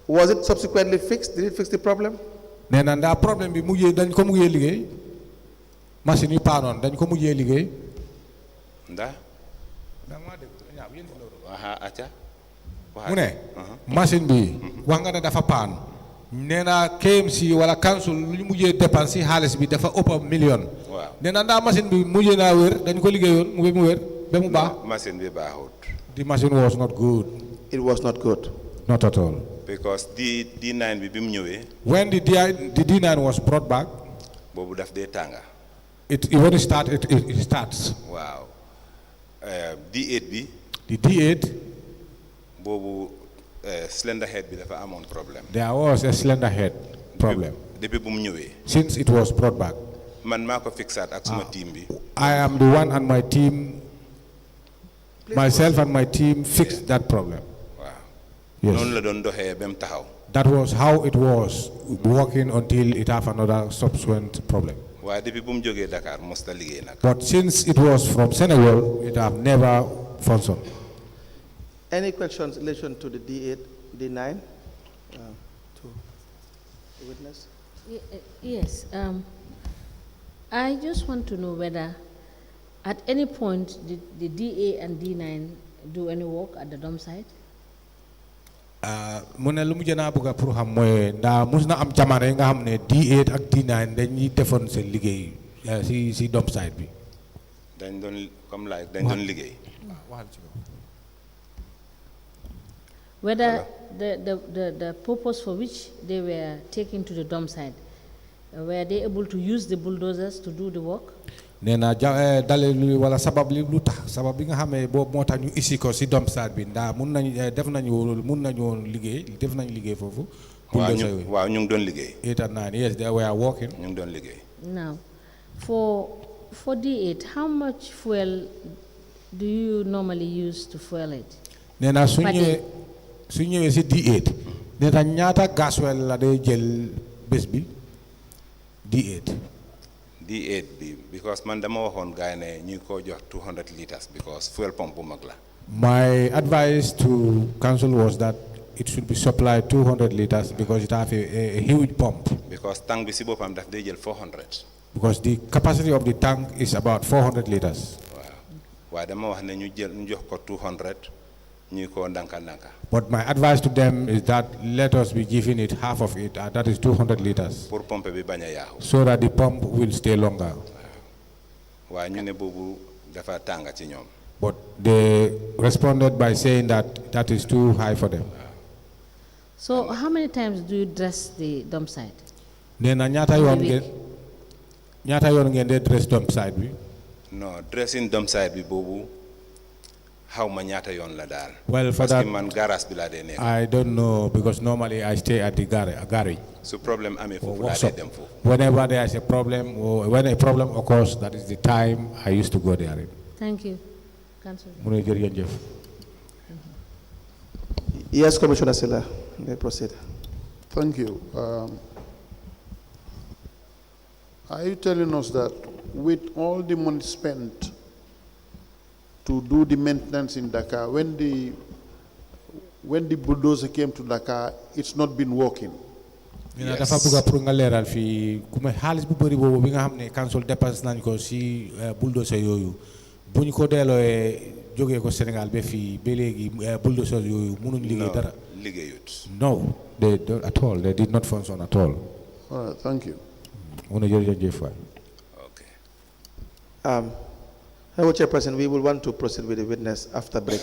Was it subsequently fixed? Did it fix the problem? nee na ndaa problème bi dañ ko mujjee liggéey machine yi paanoon dañ ko mujjee liggéey. ndax. mu ne machine bi wax nga ne dafa paan nee na KMC wala council lu ñu mujjee dépense si xaalis bi dafa ëpp $1 million. waaw nee na ndaa machine bi mujjee naa wér dañ ko liggéeyoon mu wér ba mu baax. machine bi baaxut. The machine was not good. It was not good. Not at all. because D9 bi mu ñëwee. When the D9 was brought back. boobu daf dee tànga. When it starts. waaw D8 bi. The D8. boobu cylinder head bi dafa amoon problème. There was a cylinder head problem. depuis bu mu ñëwee. Since it was brought back. man maa ko fixaat ak suma team bi. I am the one and my team. Myself and my team fixed that problem. waaw. Yes. noonu la doon doxee ba mu taxaw. That was how it was working until it have another subsequent problem. waaye depuis bu mu jógee Dakar mosta liggéey nag. But since it was from Senegal, it have never functioned. Any questions in relation to the D8, D9? To the witness? Yes. I just want to know whether at any point did the DA and D9 do any work at the dump site? mu ne lu mu jëna bëgg pour xam mooy ndaa mus na am jamono yi nga xam ne D8 ak D9 dañuy defoon seen liggéey si dump site bi. dañ doon comme like dañ doon liggéey. Whether the purpose for which they were taken to the dump site, were they able to use the bulldozers to do the work? nee na dalil wala sabab li lu tax sabab bi nga xam ne boobu moo tax ñu isi ko si dump site bi ndaa mun nañu def nañu liggéey foofu. waaw ñu ngi doon liggéey. 8 and 9 yes they were working. ñu ngi doon liggéey. Now, for D8, how much fuel do you normally use to fuel it? nee na su ñëwee si D8 nee na ñaata gasoil la day jël bés bi D8 bi because man dama waxoon gaay ne ñu ko jox 200 liters because fuel pump bu mag la. My advice to council was that it should be supplied 200 liters because it have a huge pump. Because tank bi si boppam daf day jël 400. Because the capacity of the tank is about 400 liters. waaw dama wax ne ñu jox ko 200 ñu ko ndanka. But my advice to them is that let us be giving it half of it, that is 200 liters. pour pompe bi bañ a yaaxu. So that the pump will stay longer. waaw ñu ne boobu dafa tànga ci ñoom. But they responded by saying that that is too high for them. So how many times do you dress the dump site? nee na ñaata yoon ngeen dee dress dump site bi. non dressing dump site bi boobu xaw ma ñaata yoon la daal. Well, for parce that que man garage bi laa dee nekk. I don't know because normally I stay at the garage. su problème amee foofu laa dee dem foofu. Whenever there is a problem or when a problem occurs, that is the time I used to go there. Thank you, Councillor. Yes, Commissioner Silla, may proceed. Thank you. Are you telling us that with all the money spent to do the maintenance in Dakar, when the bulldozer came to Dakar, it's not been working? Yes. Dafa bëgg pour nga leeral fii ku ma xaalis bu bëri boobu bi nga xam ne council dépasse nañ ko si bulldozer yooyu bu ñu ko dellooyee jógee ko Sénégal ba fii ba léegi bulldozer yooyu mënuñ liggéey dara. liggéeyut. No, they don't at all. They did not function at all. All right, thank you. Okay. Hello, Chairperson. We will want to proceed with the witness after break.